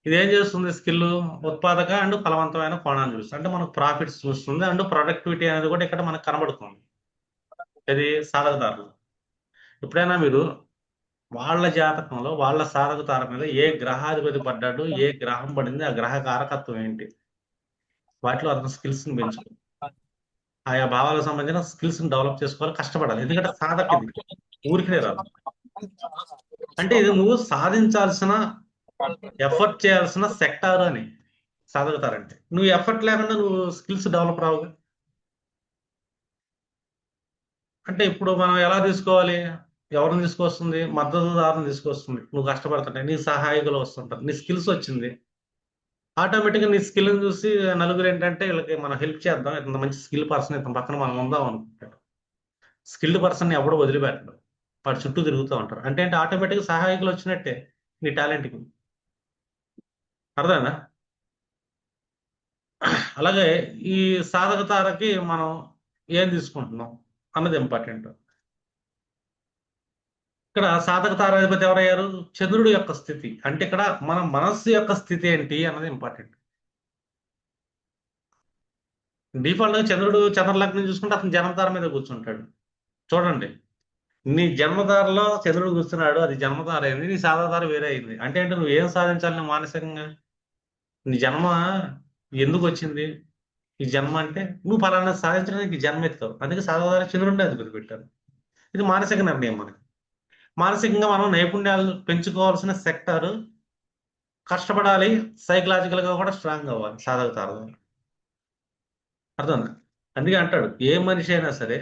ఇదేం చేస్తుంది, స్కిల్ ఉత్పాదక అండ్ ఫలవంతమైన కోణాన్ని చూస్తుంది, అంటే మనకు ప్రాఫిట్స్ చూస్తుంది, అండ్ ప్రొడక్టివిటీ అనేది కూడా ఇక్కడ మనకు కనబడుతుంది. ఇది సాధకతారులు. ఎప్పుడైనా మీరు వాళ్ళ జాతకంలో వాళ్ళ సాధకతార మీద ఏ గ్రహాధిపతి పడ్డాడు, ఏ గ్రహం పడింది, ఆ గ్రహ కారకత్వం ఏంటి, వాటిలో అతని స్కిల్స్ ని పెంచుకోవాలి, ఆయా భావాలకు సంబంధించిన స్కిల్స్ ని డెవలప్ చేసుకోవాలి, కష్టపడాలి. ఎందుకంటే సాధక ఇది ఊరికినే రాదు, అంటే ఇది నువ్వు సాధించాల్సిన, ఎఫర్ట్ చేయాల్సిన సెక్టార్ అని సాధకతారంటే. నువ్వు ఎఫర్ట్ లేకుండా నువ్వు స్కిల్స్ డెవలప్ రావు. అంటే ఇప్పుడు మనం ఎలా తీసుకోవాలి, ఎవరిని తీసుకొస్తుంది, మద్దతుదారుని తీసుకొస్తుంది, నువ్వు కష్టపడుతుంటే నీ సహాయకులు వస్తుంటారు, నీ స్కిల్స్ వచ్చింది, ఆటోమేటిక్గా నీ స్కిల్ని చూసి నలుగురు ఏంటంటే వీళ్ళకి మనం హెల్ప్ చేద్దాం, ఇంత మంచి స్కిల్ పర్సన్ ఇతని పక్కన మనం ఉందాం అనుకుంటాడు. స్కిల్డ్ పర్సన్ ఎవడో వదిలిపెట్టడు, వాడు చుట్టూ తిరుగుతూ ఉంటారు. అంటే ఆటోమేటిక్గా సహాయకులు వచ్చినట్టే నీ టాలెంట్కి, అర్థమైందా? అలాగే ఈ సాధకతారకి మనం ఏం తీసుకుంటున్నాం అన్నది ఇంపార్టెంట్. ఇక్కడ సాధక తారాధిపతి ఎవరయ్యారు, చంద్రుడు యొక్క స్థితి, అంటే ఇక్కడ మన మనస్సు యొక్క స్థితి ఏంటి అన్నది ఇంపార్టెంట్. డిఫాల్ట్ గా చంద్రుడు చంద్రలగ్నం చూసుకుంటే అతను జన్మతార మీద కూర్చుంటాడు. చూడండి, నీ జన్మతారలో చంద్రుడు కూర్చున్నాడు, అది జన్మతార అయింది, నీ సాధకతార వేరే అయింది. అంటే నువ్వు ఏం సాధించాలి, నువ్వు మానసికంగా నీ జన్మ ఎందుకు వచ్చింది, ఈ జన్మ అంటే నువ్వు ఫలానా సాధించడానికి జన్మ ఎత్తావు, అందుకే సాధకతార చంద్రుడిని అధిపతి పెట్టారు. ఇది మానసిక నిర్ణయం మనకి. మానసికంగా మనం నైపుణ్యాలు పెంచుకోవాల్సిన సెక్టర్. కష్టపడాలి, సైకలాజికల్ గా కూడా స్ట్రాంగ్ అవ్వాలి సాధక తారలు. అర్థం. అందుకే అంటాడు ఏ మనిషి అయినా సరే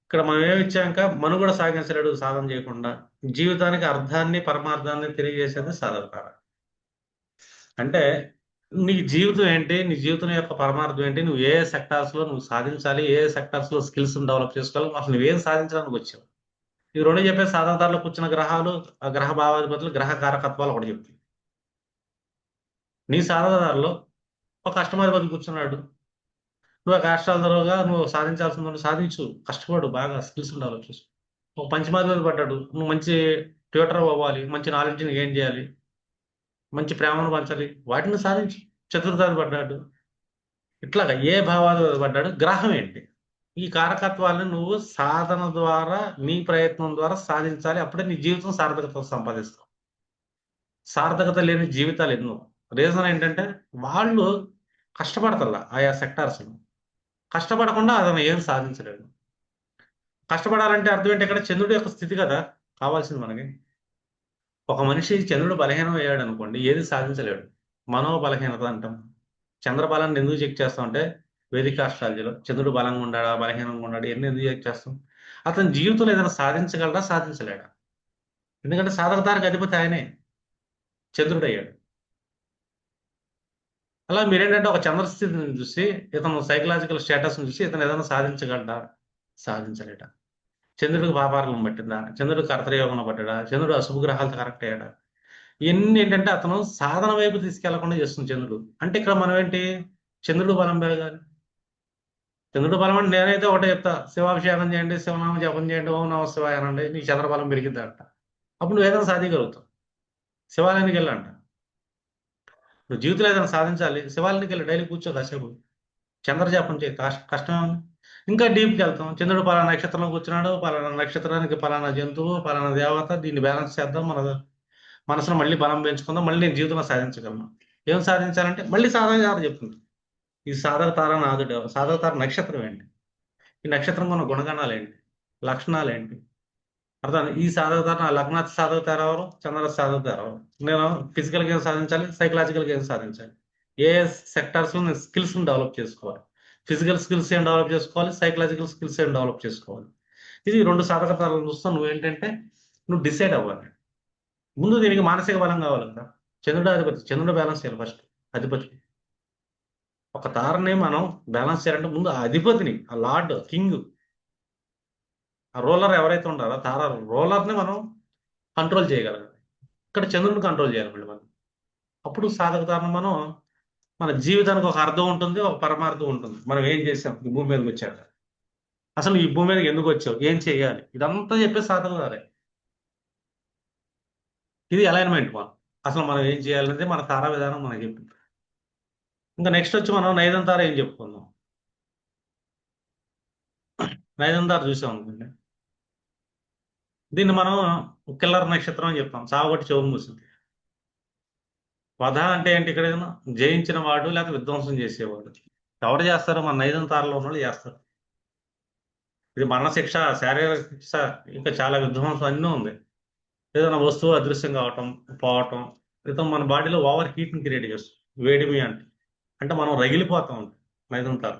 ఇక్కడ మనం ఏమి ఇచ్చాక మనుగడ సాగించలేడు సాధన చేయకుండా. జీవితానికి అర్థాన్ని పరమార్థాన్ని తెలియజేసేది సాధక తార. అంటే నీ జీవితం ఏంటి, నీ జీవితం యొక్క పరమార్థం ఏంటి, నువ్వు ఏ సెక్టార్స్ లో నువ్వు సాధించాలి, ఏ సెక్టార్స్ లో స్కిల్స్ డెవలప్ చేసుకోవాలి, అసలు నువ్వేం సాధించడానికి వచ్చావు. ఈ రెండు చెప్పే సాధనదారులు కూర్చున్న గ్రహాలు, ఆ గ్రహ భావాధిపతులు, గ్రహ కారకత్వాలు ఒకటి చెప్తాయి. నీ సాధనదారులో ఒక అష్టమాధిపతి కూర్చున్నాడు. నువ్వు ఆ కష్టాలుగా నువ్వు సాధించాల్సింది సాధించు, కష్టపడు, బాగా స్కిల్స్ డెవలప్ చేసు. ఒక పంచమాధిపతి పడ్డాడు, నువ్వు మంచి ట్యూటర్ అవ్వాలి, మంచి నాలెడ్జ్ని గెయిన్ చేయాలి, మంచి ప్రేమను పంచాలి, వాటిని సాధించు. చతుర్థాది పడ్డాడు. ఇట్లాగా ఏ భావాలు పడ్డాడు, గ్రహం ఏంటి, ఈ కారకత్వాలను నువ్వు సాధన ద్వారా నీ ప్రయత్నం ద్వారా సాధించాలి. అప్పుడే నీ జీవితం సార్థకత సంపాదిస్తావు. సార్థకత లేని జీవితాలు ఎన్నో. రీజన్ ఏంటంటే వాళ్ళు కష్టపడతల్లా ఆయా సెక్టార్స్. కష్టపడకుండా అతను ఏం సాధించలేడు. కష్టపడాలంటే అర్థం ఏంటి, ఇక్కడ చంద్రుడి యొక్క స్థితి కదా కావాల్సింది మనకి. ఒక మనిషి చంద్రుడు బలహీనం అయ్యాడు అనుకోండి, ఏది సాధించలేడు. మనో బలహీనత అంటాం. చంద్ర బలాన్ని ఎందుకు చెక్ చేస్తాం అంటే వేదిక ఆస్ట్రాలజీలో చంద్రుడు బలంగా ఉన్నాడా బలహీనంగా ఉన్నాడు ఎన్ని ఎందుకు చెక్ చేస్తాం. అతని జీవితంలో ఏదైనా సాధించగలడా సాధించలేడా. ఎందుకంటే సాధకతారకు అధిపతి ఆయనే, చంద్రుడు అయ్యాడు. అలా మీరేంటంటే ఒక చంద్రస్థితిని చూసి ఇతను సైకలాజికల్ స్టేటస్ని చూసి ఇతను ఏదైనా సాధించగలడా సాధించలేడా. చంద్రుడికి పాపాలను పట్టిందా, చంద్రుడు కర్తయోగంలో పట్టాడా, చంద్రుడు అశుభ గ్రహాలతో కరెక్ట్ అయ్యాడా. ఇవన్నీ ఏంటంటే అతను సాధన వైపు తీసుకెళ్లకుండా చేస్తుంది చంద్రుడు. అంటే ఇక్కడ మనం ఏంటి, చంద్రుడు బలం పెరగాలి. చంద్రుడు బలం అంటే నేనైతే ఒకటే చెప్తా, శివాభిషేకం చేయండి, శివనామం జపం చేయండి, ఓం నమ శివాయ అనండి, నీ చంద్రబలం పెరిగిద్ది అంట. అప్పుడు నువ్వు ఏదైనా సాధించగలుగుతావు. శివాలయానికి వెళ్ళంట. నువ్వు జీవితంలో ఏదైనా సాధించాలి, శివాలయానికి వెళ్ళి డైలీ కూర్చో కాసేపు, చంద్రజాపం చేయి, కష్టమే ఉంది. ఇంకా డీప్కి వెళ్తాం. చంద్రుడు పలానా నక్షత్రంలో కూర్చున్నాడు, పలానా నక్షత్రానికి పలానా జంతువు, పలానా దేవత, దీన్ని బ్యాలెన్స్ చేద్దాం, మన మనసును మళ్ళీ బలం పెంచుకుందాం, మళ్ళీ నేను జీవితంలో సాధించగలను. ఏం సాధించాలంటే మళ్ళీ సాధన చేయాలని చెప్తుంది. ఈ సాధక తార నాదుడు ఎవరు, సాధక తార నక్షత్రం ఏంటి, ఈ నక్షత్రం ఉన్న గుణగణాలు ఏంటి, లక్షణాలు ఏంటి. అర్థం. ఈ సాధక తార నా లగ్నాథ్ సాధక తార ఎవరు, చంద్ర సాధక తార ఎవరు, నేను ఫిజికల్గా ఏం సాధించాలి, సైకలాజికల్గా ఏం సాధించాలి, ఏ సెక్టార్స్ లో నేను స్కిల్స్ డెవలప్ చేసుకోవాలి. ఫిజికల్ స్కిల్స్ ఏం డెవలప్ చేసుకోవాలి, సైకలాజికల్ స్కిల్స్ ఏం డెవలప్ చేసుకోవాలి. ఇది రెండు సాధక తారలు చూస్తాను. నువ్వేంటంటే నువ్వు డిసైడ్ అవ్వాలి. ముందు దీనికి మానసిక బలం కావాలి కదా. చంద్రుడు అధిపతి, చంద్రుడు బ్యాలెన్స్ చేయాలి ఫస్ట్. అధిపతి ఒక తారని మనం బ్యాలెన్స్ చేయాలంటే ముందు ఆ అధిపతిని, ఆ లార్డ్ కింగ్, ఆ రోలర్ ఎవరైతే ఉంటారో తార రోలర్ని మనం కంట్రోల్ చేయగలగాలి. ఇక్కడ చంద్రుడిని కంట్రోల్ చేయాలి మళ్ళీ మనం. అప్పుడు సాధక తారను మనం మన జీవితానికి ఒక అర్థం ఉంటుంది, ఒక పరమార్థం ఉంటుంది. మనం ఏం చేసాం ఈ భూమి మీదకి వచ్చాక, అసలు ఈ భూమి మీదకి ఎందుకు వచ్చావు, ఏం చేయాలి, ఇదంతా చెప్పే సాధక తారే. ఇది అలైన్మెంట్ మనం. అసలు మనం ఏం చేయాలనేది మన తారా విధానం మనకి చెప్పింది. ఇంకా నెక్స్ట్ వచ్చి మనం నైదం తార ఏం చెప్పుకుందాం. నైదం తార చూసాం అనుకోండి, దీన్ని మనం కిల్లర్ నక్షత్రం అని చెప్తాం. సావగొట్టి చెవులు మూసింది. వధ అంటే ఏంటి, ఇక్కడ ఏదైనా జయించిన వాడు లేకపోతే విధ్వంసం చేసేవాడు. ఎవరు చేస్తారు, మన నైదం తారలో ఉన్న వాళ్ళు చేస్తారు. ఇది మరణశిక్ష, శారీరక శిక్ష, ఇంకా చాలా విధ్వంసం అన్నీ ఉంది. ఏదైనా వస్తువు అదృశ్యం కావటం, పోవటం, ఇతను మన బాడీలో ఓవర్ హీట్ని క్రియేట్ చేస్తుంది. వేడిమి అంటే మనం రగిలిపోతాం నైదం తార.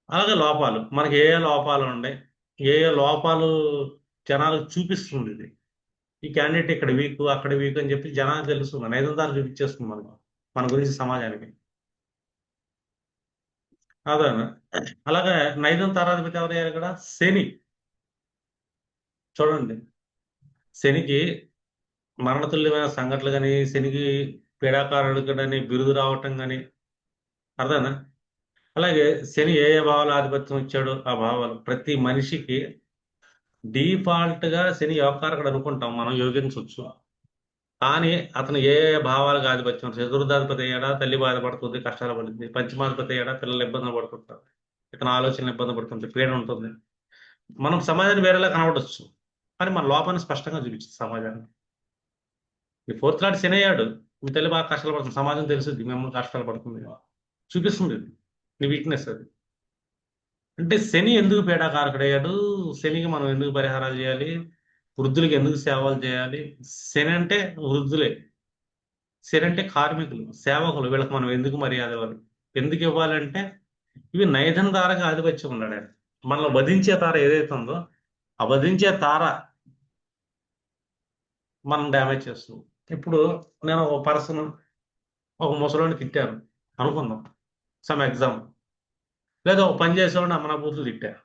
అలాగే లోపాలు, మనకి ఏ ఏ లోపాలు ఉన్నాయి, ఏ ఏ లోపాలు జనాలకు చూపిస్తుంది ఇది. ఈ క్యాండిడేట్ ఇక్కడ వీక్ అక్కడ వీక్ అని చెప్పి జనాలకు తెలుస్తుంది. నైదం తార చూపించేస్తుంది మనకు, మన గురించి సమాజానికి. అదే. అలాగే నైదం తారాధిపతి ఎవరు అయ్యారు ఇక్కడ, శని. చూడండి, శనికి మరణతుల్యమైన సంఘటనలు కానీ, శనికి పీడాకారుడు కానీ బిరుదు రావటం కానీ. అర్థనా. అలాగే శని ఏ ఏ భావాలు ఆధిపత్యం ఇచ్చాడో ఆ భావాలు ప్రతి మనిషికి డిఫాల్ట్ గా శని యోగకారకుడు అనుకుంటాం, మనం యోగించవచ్చు. కానీ అతను ఏ ఏ భావాలకు ఆధిపత్యం, చతుర్థాధిపతి అయ్యాడా తల్లి బాధపడుతుంది, కష్టాలు పడుతుంది, పంచమాధిపతి అయ్యాడా పిల్లలు ఇబ్బందులు పడుతుంటారు, ఇతను ఆలోచనలు ఇబ్బంది పడుతుంది, పీడ ఉంటుంది. మనం సమాజాన్ని వేరేలా కనబడవచ్చు, కానీ మన లోపాన్ని స్పష్టంగా చూపించింది సమాజాన్ని. ఈ ఫోర్త్ లార్డ్ శని అయ్యాడు, మీ తల్లి బాగా కష్టాలు పడుతుంది, సమాజం తెలుస్తుంది మిమ్మల్ని కష్టాలు పడుతుంది, చూపిస్తుంది ఇది నీ వీక్నెస్ అది. అంటే శని ఎందుకు పీడాకారకుడయ్యాడు? శనికి మనం ఎందుకు పరిహారాలు చేయాలి? వృద్ధులకి ఎందుకు సేవలు చేయాలి? శని అంటే వృద్ధులే. శని అంటే కార్మికులు, సేవకులు. వీళ్ళకి మనం ఎందుకు మర్యాద ఇవ్వాలి? ఎందుకు ఇవ్వాలంటే ఇవి నైధన తారగా ఆధిపత్యం ఉన్నాడు ఆయన. మనల్ని వధించే తార ఏదైతే ఉందో ఆ వధించే తార మనం డ్యామేజ్ చేస్తుంది. ఇప్పుడు నేను ఒక పర్సన్, ఒక ముసలోని తిట్టాను అనుకుందాం, సమ్ ఎగ్జామ్. లేదా ఒక పని చేసేవాడిని అమ్మనా బూతులు తిట్టాను.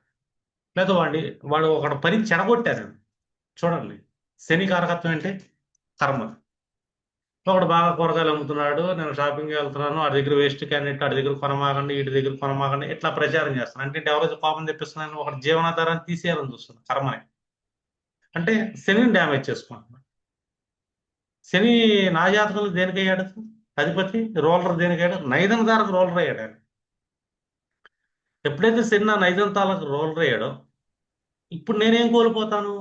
లేదా వాడు ఒక పని చెడగొట్టాను. చూడండి, శని కారకత్వం అంటే కర్మ. ఒకడు బాగా కూరగాయలు అమ్ముతున్నాడు, నేను షాపింగ్కి వెళ్తున్నాను, వాడి దగ్గర వేస్ట్ క్యాండిడేట్, వాడి దగ్గర కొనమాకండి, వీటి దగ్గర కొనమాకండి, ఇట్లా ప్రచారం చేస్తాను. అంటే ఎవరైతే కోపం తెప్పిస్తున్నాను, ఒకటి జీవనాధారాన్ని తీసేయాలని చూస్తున్నాను కర్మని. అంటే శనిని డ్యామేజ్ చేసుకుంటున్నాను. శని నా జాతకంలో దేనికయ్యాడు అధిపతి? రోలర్ దేనికయ్యాడు? నైదన తారకు రోలర్ అయ్యాడు ఆయన. ఎప్పుడైతే శని నా నైదన తారకు రోలర్ అయ్యాడో ఇప్పుడు నేనేం కోల్పోతాను?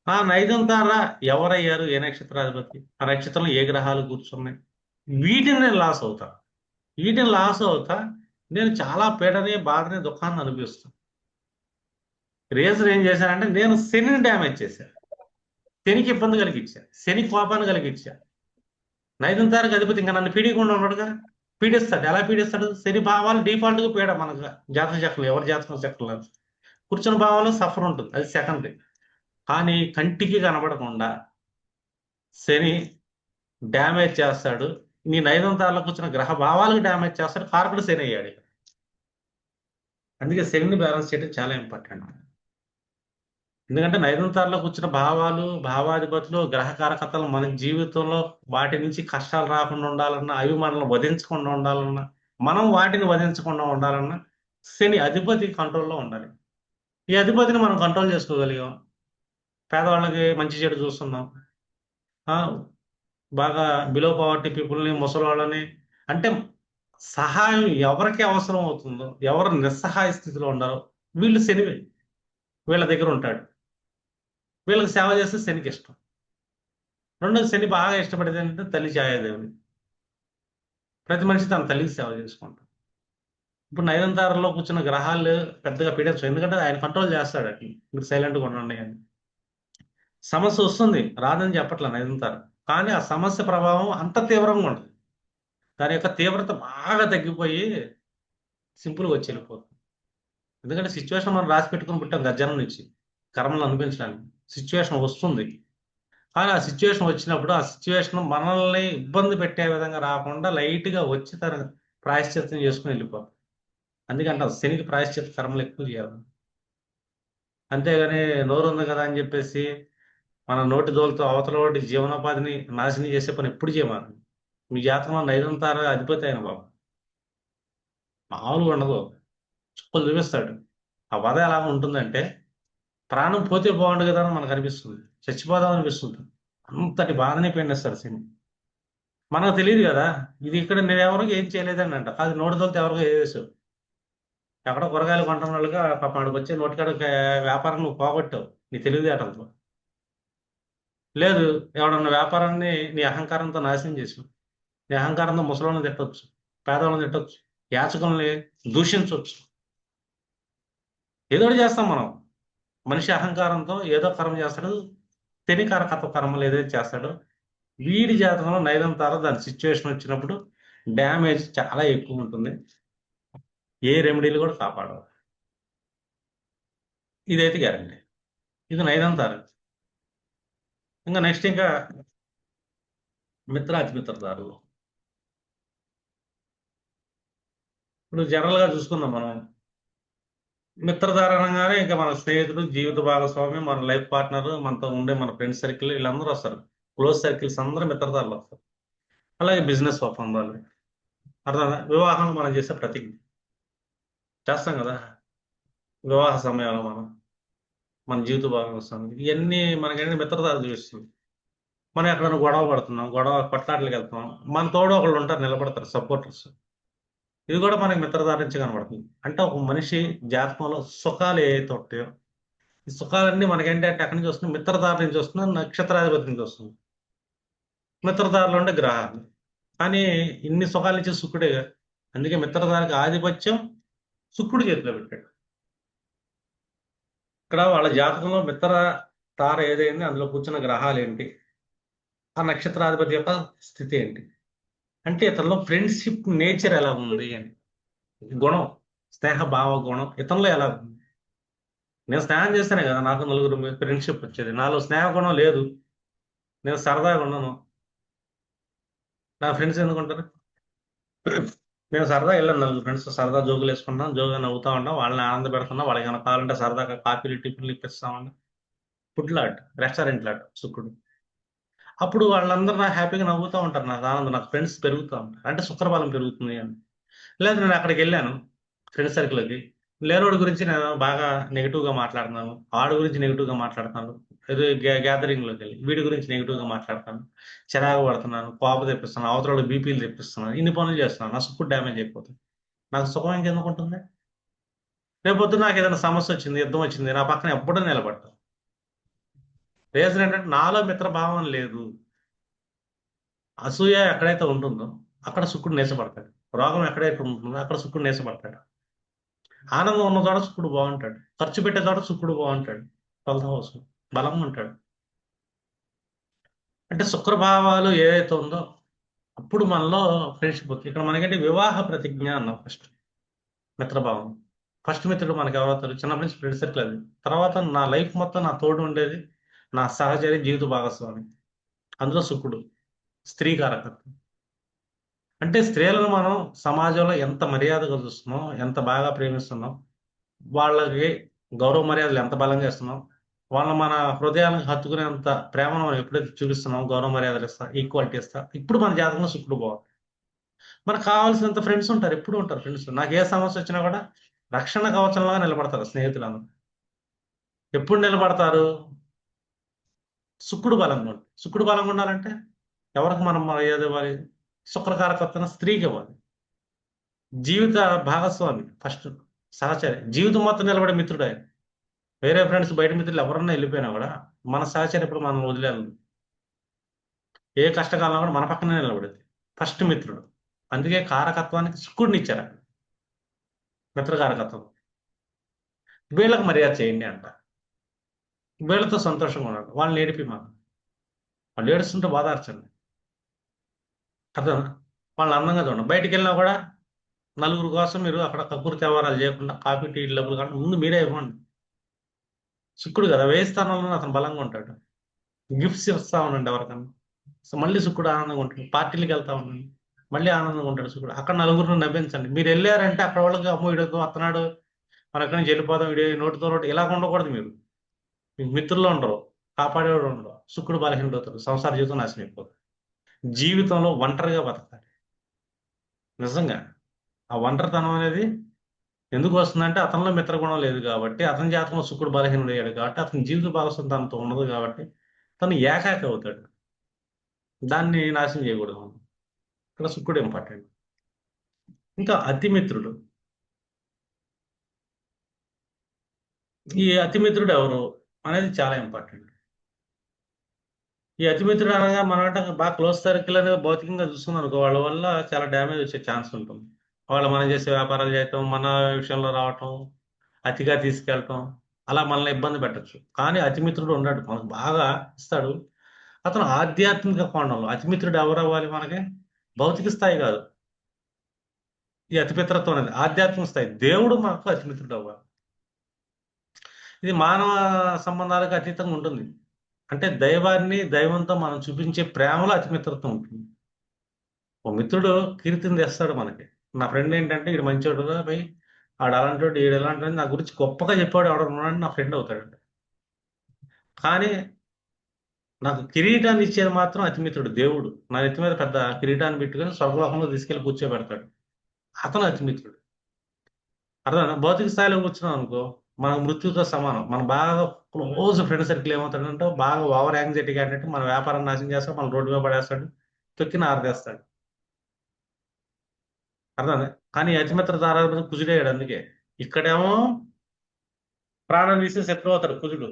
ఆ నైదన తార ఎవరయ్యారు? ఏ నక్షత్రాధిపతి? ఆ నక్షత్రంలో ఏ గ్రహాలు కూర్చున్నాయి? వీటిని నేను లాస్ అవుతా. వీటిని లాస్ అవుతా. నేను చాలా పీడని, బాధని, దుఃఖాన్ని అనిపిస్తాను. రీజన్ ఏం చేశానంటే నేను శనిని డ్యామేజ్ చేశాను. శనికి ఇబ్బంది కలిగించా, శని కోపాన్ని కలిగించా. నైదన తారకు అధిపతి ఇంకా నన్ను పీడియకుండా ఉన్నాడుగా. పీడిస్తాడు. ఎలా పీడిస్తాడు? శని భావాలు డిఫాల్ట్ గా పీడ మనకు జాతక చక్రం, ఎవరి జాతకం చక్రం లేదు. కూర్చున్న భావాలు సఫర్ ఉంటుంది, అది సెకండరీ. కానీ కంటికి కనబడకుండా శని డ్యామేజ్ చేస్తాడు. నీ నైదన తారలో కూర్చున్న గ్రహ భావాలకు డ్యామేజ్ చేస్తాడు. కారకుడు శని అయ్యాడు. అందుకే శనిని బ్యాలెన్స్ చేయడం చాలా ఇంపార్టెంట్. ఎందుకంటే నైదన తారలో కూర్చున్న భావాలు, భావాధిపతులు, గ్రహ కారకత్వాలు మన జీవితంలో వాటి నుంచి కష్టాలు రాకుండా ఉండాలన్నా, అవి మనల్ని వధించకుండా ఉండాలన్నా, మనం వాటిని వధించకుండా ఉండాలన్నా శని అధిపతి కంట్రోల్లో ఉండాలి. ఈ అధిపతిని మనం కంట్రోల్ చేసుకోగలిగాం. పేదవాళ్ళకి మంచి చెడు చూస్తున్నాం. ఆ, బాగా బిలో పవర్టీ పీపుల్ని, ముసలి వాళ్ళని, అంటే సహాయం ఎవరికి అవసరం అవుతుందో, ఎవరు నిస్సహాయ స్థితిలో ఉండారో వీళ్ళు శని వీళ్ళ దగ్గర ఉంటాడు. వీళ్ళకి సేవ చేస్తే శనికి ఇష్టం. రెండోది, శని బాగా ఇష్టపడేది ఏంటంటే తల్లి ఛాయాదేవి. ప్రతి మనిషి తన తల్లికి సేవ చేసుకుంటాడు. ఇప్పుడు నైదంతారలో కూర్చున్న గ్రహాలు పెద్దగా పీడించవు, ఎందుకంటే ఆయన కంట్రోల్ చేస్తాడు అట్లా. మీరు సైలెంట్గా ఉండండి అని. సమస్య వస్తుంది, రాదని చెప్పట్ల నైదంతార. కానీ ఆ సమస్య ప్రభావం అంత తీవ్రంగా ఉంటుంది. దాని యొక్క తీవ్రత బాగా తగ్గిపోయి సింపుల్గా వచ్చి వెళ్ళిపోతుంది. ఎందుకంటే సిచ్యువేషన్ మనం రాసి పెట్టుకుని పుట్టాం గర్జనం నుంచి కర్మలు అనిపించడానికి. సిచ్యువేషన్ వస్తుంది, కానీ ఆ సిచ్యువేషన్ వచ్చినప్పుడు ఆ సిచ్యువేషన్ మనల్ని ఇబ్బంది పెట్టే విధంగా రాకుండా లైట్గా వచ్చి తన ప్రాయశ్చిత్తం చేసుకుని వెళ్ళిపోతాం. అందుకంటే శనికి ప్రాయశ్చిత్త కర్మలు ఎక్కువ చేయాలి. అంతేగాని నోరు ఉంది కదా అని చెప్పేసి మన నోటి దోలతో అవతల వాడి జీవనోపాధిని నాశనం చేసే పని ఎప్పుడు చేయమాలి. మీ జాతకంలో నైదంతార అధిపతి అయిన బాబు మామూలుగా ఉండదు, చుక్కలు చూపిస్తాడు. ఆ వధ ఎలా ఉంటుందంటే ప్రాణం పోతే బాగుండు కదా అని మనకు అనిపిస్తుంది, చచ్చిపోదాం అనిపిస్తుంది. అంతటి బాధని పెండిస్తాడు సినిమా. మనకు తెలియదు కదా, ఇది ఇక్కడ నేను ఎవరికి ఏం చేయలేదని అంట. అది నోటి తోలితే ఎవరికో వేసావు. ఎక్కడో కూరగాయలు కొంటున్న వాళ్ళుగా పాప ఆడికి వచ్చే నోటికాడ వ్యాపారం నువ్వు పోగొట్టావు నీ తెలివితేటలతో. లేదు, ఎవడన్నా వ్యాపారాన్ని నీ అహంకారంతో నాశనం చేసావు. నీ అహంకారంతో ముసలోళ్ళని తిట్టొచ్చు, పేదవాళ్ళని తిట్టొచ్చు, యాచకుల్ని దూషించవచ్చు. ఏదో ఒకటి చేస్తాం మనం. మనిషి అహంకారంతో ఏదో కర్మ చేస్తాడు. శనికారకత్వ కర్మలు ఏదైతే చేస్తాడో వీడి జాతకంలో నైదంతార దాని సిచ్యువేషన్ వచ్చినప్పుడు డ్యామేజ్ చాలా ఎక్కువ ఉంటుంది. ఏ రెమెడీలు కూడా కాపాడవు. ఇదైతే గ్యారంటీ. ఇది నైదంతార. ఇంకా నెక్స్ట్ ఇంకా మిత్రాతి మిత్రదారులు. ఇప్పుడు జనరల్ గా చూసుకుందాం మనం. మిత్రధార అనగానే ఇంకా మన స్నేహితుడు, జీవిత భాగస్వామి, మన లైఫ్ పార్ట్నర్, మనతో ఉండే మన ఫ్రెండ్ సర్కిల్, వీళ్ళందరూ వస్తారు. క్లోజ్ సర్కిల్స్ అందరూ మిత్రధారలు వస్తారు. అలాగే బిజినెస్ ఒప్పందాలు, అర్థం. వివాహం మనం చేసే ప్రతిజ్ఞ చేస్తాం కదా, వివాహ సమయంలో మన జీవిత భాగస్వామి, ఇవన్నీ మనకేంటి మిత్రధార చూపిస్తుంది. మనం ఎక్కడైనా గొడవ పడుతున్నాం, గొడవ కొట్లాటలకు వెళ్తున్నాం, మన తోడు ఒకళ్ళు ఉంటారు, నిలబడతారు, సపోర్టర్స్. ఇది కూడా మనకి మిత్రధార నుంచి కనబడుతుంది. అంటే ఒక మనిషి జాతకంలో సుఖాలు ఏవైతే ఉంటాయో ఈ సుఖాలన్నీ మనకేంటంటే అక్కడి నుంచి వస్తుంది, మిత్రధార నుంచి వస్తుంది, నక్షత్రాధిపతి నుంచి వస్తుంది. మిత్రధారలో ఉండే గ్రహాలు. కానీ ఇన్ని సుఖాలు ఇచ్చే శుక్రుడే. అందుకే మిత్రధారికి ఆధిపత్యం శుక్రుడు చేతిలో పెట్టాడు. ఇక్కడ వాళ్ళ జాతకంలో మిత్ర తార ఏదైంది, అందులో కూర్చున్న గ్రహాలు ఏంటి, ఆ నక్షత్రాధిపతి యొక్క స్థితి ఏంటి, అంటే ఇతనిలో ఫ్రెండ్షిప్ నేచర్ ఎలా ఉంది అని, గుణం, స్నేహ భావ గుణం ఇతనిలో ఎలా ఉంది. నేను స్నేహం చేస్తేనే కదా నాకు నలుగురు ఫ్రెండ్షిప్ వచ్చేది. నాలో స్నేహ గుణం లేదు, నేను సరదాగా ఉన్నాను, నా ఫ్రెండ్స్ ఎందుకు ఉంటారు? నేను సరదా వెళ్ళాను, నలుగురు ఫ్రెండ్స్ సరదా జోకులు వేసుకుంటాం, జోగా నవ్వుతా ఉంటాం, వాళ్ళని ఆనంద పెడుతున్నా, వాళ్ళకి ఏమైనా కావాలంటే సరదాగా కాఫీలు టిఫిన్లు ఇప్పిస్తామన్నా, ఫుడ్ లాట్, రెస్టారెంట్ లాట్ శుక్రుడు. అప్పుడు వాళ్ళందరూ నాకు హ్యాపీగా నవ్వుతూ ఉంటారు, నాకు ఆనందం, నాకు ఫ్రెండ్స్ పెరుగుతూ ఉంటారు, అంటే శుక్రబలం పెరుగుతుంది అని. లేదు నేను అక్కడికి వెళ్ళాను ఫ్రెండ్ సర్కిల్కి, లేనోడి గురించి నేను బాగా నెగిటివ్గా మాట్లాడుతున్నాను, ఆడి గురించి నెగిటివ్గా మాట్లాడుతున్నాను, ఏదో గ్యాదరింగ్లోకి వెళ్ళి వీడి గురించి నెగిటివ్గా మాట్లాడతాను, చిరాకు పడుతున్నాను, కోప తెప్పిస్తున్నాను, అవతల బీపీలు తెప్పిస్తున్నాను, ఇన్ని పనులు చేస్తున్నాను, నా సుక్కు డ్యామేజ్ అయిపోతుంది. నాకు సుఖం ఇంకెందుకు ఉంటుంది? రేపొద్దు నాకు ఏదైనా సమస్య వచ్చింది, యుద్ధం వచ్చింది, నా పక్కన ఎప్పుడూ నిలబడతాను. రీజన్ ఏంటంటే నాలో మిత్రభావం లేదు. అసూయ ఎక్కడైతే ఉంటుందో అక్కడ శుక్రుడు నేసపడతాడు, రోగం ఎక్కడైతే ఉంటుందో అక్కడ శుక్రుడు నేసపడతాడు, ఆనందం ఉన్న చోట శుక్రుడు బాగుంటాడు, ఖర్చు పెట్టే చోట శుక్రుడు బాగుంటాడు, 12వ హౌస్ బలంగా ఉంటాడు. అంటే శుక్రభావాలు ఏదైతే ఉందో అప్పుడు మనలో ఫ్రెండ్షిప్ వస్తుంది. ఇక్కడ మనకంటే వివాహ ప్రతిజ్ఞ అన్నాం ఫస్ట్, మిత్రభావం. ఫస్ట్ మిత్రుడు మనకి ఎవరవుతారు? చిన్నప్పటి నుంచి ఫ్రెండ్ సర్కిల్ అది. తర్వాత నా లైఫ్ మొత్తం నా తోడు ఉండేది నా సహచరి, జీవిత భాగస్వామి, అందులో శుక్రుడు, స్త్రీ కారకత్వం. అంటే స్త్రీలను మనం సమాజంలో ఎంత మర్యాదగా చూస్తున్నాం, ఎంత బాగా ప్రేమిస్తున్నాం, వాళ్ళకి గౌరవ మర్యాదలు ఎంత బలంగా ఇస్తున్నాం, వాళ్ళని మన హృదయాలకు హత్తుకునేంత ప్రేమను మనం ఎప్పుడైతే చూపిస్తున్నాం, గౌరవ మర్యాదలు ఇస్తా, ఈక్వాలిటీ ఇస్తా, ఇప్పుడు మన జాతకంలో శుక్రుడు బాగుంది. మనకు కావాల్సినంత ఫ్రెండ్స్ ఉంటారు, ఎప్పుడు ఉంటారు ఫ్రెండ్స్. నాకు ఏ సమస్య వచ్చినా కూడా రక్షణ కవచంలాగా నిలబడతారు స్నేహితులందరూ. ఎప్పుడు నిలబడతారు? శుక్రుడు బలంగా ఉంటుంది. శుక్రుడు బలంగా ఉండాలంటే ఎవరికి మనం మర్యాద ఇవ్వాలి? శుక్రకారకత్వం స్త్రీకి ఇవ్వాలి, జీవిత భాగస్వామి ఫస్ట్, సహచరి, జీవితం మొత్తం నిలబడే మిత్రుడు ఆయన. వేరే ఫ్రెండ్స్ బయట మిత్రులు ఎవరన్నా వెళ్ళిపోయినా కూడా మన సహచరి ఇప్పుడు మనం వదిలేదు, ఏ కష్టకాలంలో కూడా మన పక్కనే నిలబడేది ఫస్ట్ మిత్రుడు. అందుకే కారకత్వానికి శుక్రుడిని ఇచ్చారు అక్కడ, మిత్రకారకత్వం. వీళ్ళకి మర్యాద చేయండి అంట, వీళ్ళతో సంతోషంగా ఉన్నాడు, వాళ్ళని ఏడిపి మనం, వాళ్ళు ఏడుస్తుంటే బాధార్చండి, అర్థం. వాళ్ళు అందంగా చూడండి, బయటికి వెళ్ళినా కూడా నలుగురు కోసం మీరు అక్కడ కక్కురు వ్యవహారాలు చేయకుండా కాఫీ టీ డబ్బులు కానీ ముందు మీరే ఇవ్వండి. శుక్రుడు కదా, వేయి స్థానంలో అతను బలంగా ఉంటాడు, గిఫ్ట్స్ ఇస్తా ఉండండి ఎవరికన్నా. సో మళ్ళీ శుక్రుడు ఆనందంగా ఉంటాడు, పార్టీలకు వెళ్తా ఉండండి, మళ్ళీ ఆనందంగా ఉంటాడు శుక్రుడు. అక్కడ నలుగురిని నవ్వించండి. మీరు వెళ్ళారంటే అక్కడ వాళ్ళకి అమ్మో వీడితో వస్తున్నాడు, మన ఎక్కడి నుంచి వెళ్ళిపోదాం, వీడి నోటితో నోటి ఇలా ఉండకూడదు. మీరు మీకు మిత్రులు ఉండరు, కాపాడేవాడు ఉండరు, శుక్రుడు బలహీనత అవుతారు, సంసార జీవితం నాశనం అయిపోతుంది. జీవితంలో ఒంటరిగా బతకాలి నిజంగా. ఆ ఒంటరితనం అనేది ఎందుకు వస్తుందంటే అతనిలో మిత్రగుణం లేదు కాబట్టి, అతని జాతకంలో శుక్రుడు బలహీనుడు అయ్యాడు కాబట్టి, అతని జీవిత భాగస్వామి తనతో ఉండదు కాబట్టి తను ఏకాకి అవుతాడు. దాన్ని నాశనం చేయకూడదు మనం. ఇక్కడ శుక్రుడు ఇంపార్టెంట్. ఇంకా అతిమిత్రుడు. ఈ అతిమిత్రుడు ఎవరు అనేది చాలా ఇంపార్టెంట్. ఈ అతిమిత్రుడు అనగా మనం అంటే బాగా క్లోజ్ సర్కిల్ అనేది భౌతికంగా చూసుకున్నాం అనుకో, వాళ్ళ వల్ల చాలా డ్యామేజ్ వచ్చే ఛాన్స్ ఉంటుంది. వాళ్ళు మనం చేసే వ్యాపారాలు చేయటం, మన విషయంలో రావటం, అతిగా తీసుకెళ్ళటం, అలా మనల్ని ఇబ్బంది పెట్టచ్చు. కానీ అతిమిత్రుడు ఉన్నాడు మనకు బాగా ఇస్తాడు. అతను ఆధ్యాత్మిక కోణంలో అతిమిత్రుడు ఎవరు అవ్వాలి మనకి? భౌతిక స్థాయి కాదు, ఈ అతిమిత్రత్వం అనేది ఆధ్యాత్మిక స్థాయి, దేవుడు మనకు అతిమిత్రుడు అవ్వాలి. ఇది మానవ సంబంధాలకు అతీతంగా ఉంటుంది. అంటే దైవాన్ని, దైవంతో మనం చూపించే ప్రేమలో అతిమిత్రత్వం ఉంటుంది. ఓ మిత్రుడు కీర్తిని తెస్తాడు మనకి. నా ఫ్రెండ్ ఏంటంటే ఈడు మంచోడు పోయి, ఆడు అలాంటి ఈడు ఎలాంటి నా గురించి గొప్పగా చెప్పాడు ఎవడ ఉన్నాడు, నా ఫ్రెండ్ అవుతాడు. కానీ నాకు కిరీటాన్ని ఇచ్చేది మాత్రం అతిమిత్రుడు, దేవుడు నా నెత్తి మీద పెద్ద కిరీటాన్ని పెట్టుకొని స్వర్గలోకంలో తీసుకెళ్లి కూర్చోబెడతాడు, అతను అతిమిత్రుడు. అర్థం. భౌతిక స్థాయిలో కూర్చున్నాం అనుకో మనకు మృత్యుతో సమానం. మన బాగా క్లోజ్ ఫ్రెండ్ సర్కిల్ ఏమవుతాడంటే బాగా ఓవర్ యాంగ్జైటీ అంటే మన వ్యాపారం నాశనం చేస్తాడు, మన రోడ్డు మీద పడేస్తాడు, తొక్కిన ఆరదేస్తాడు. అర్థం. కానీ అతిమిత్ర తారాధిపతి కుజుడేయాడు. అందుకే ఇక్కడేమో ప్రాణం తీసే శత్రువు అవుతాడు కుజుడు,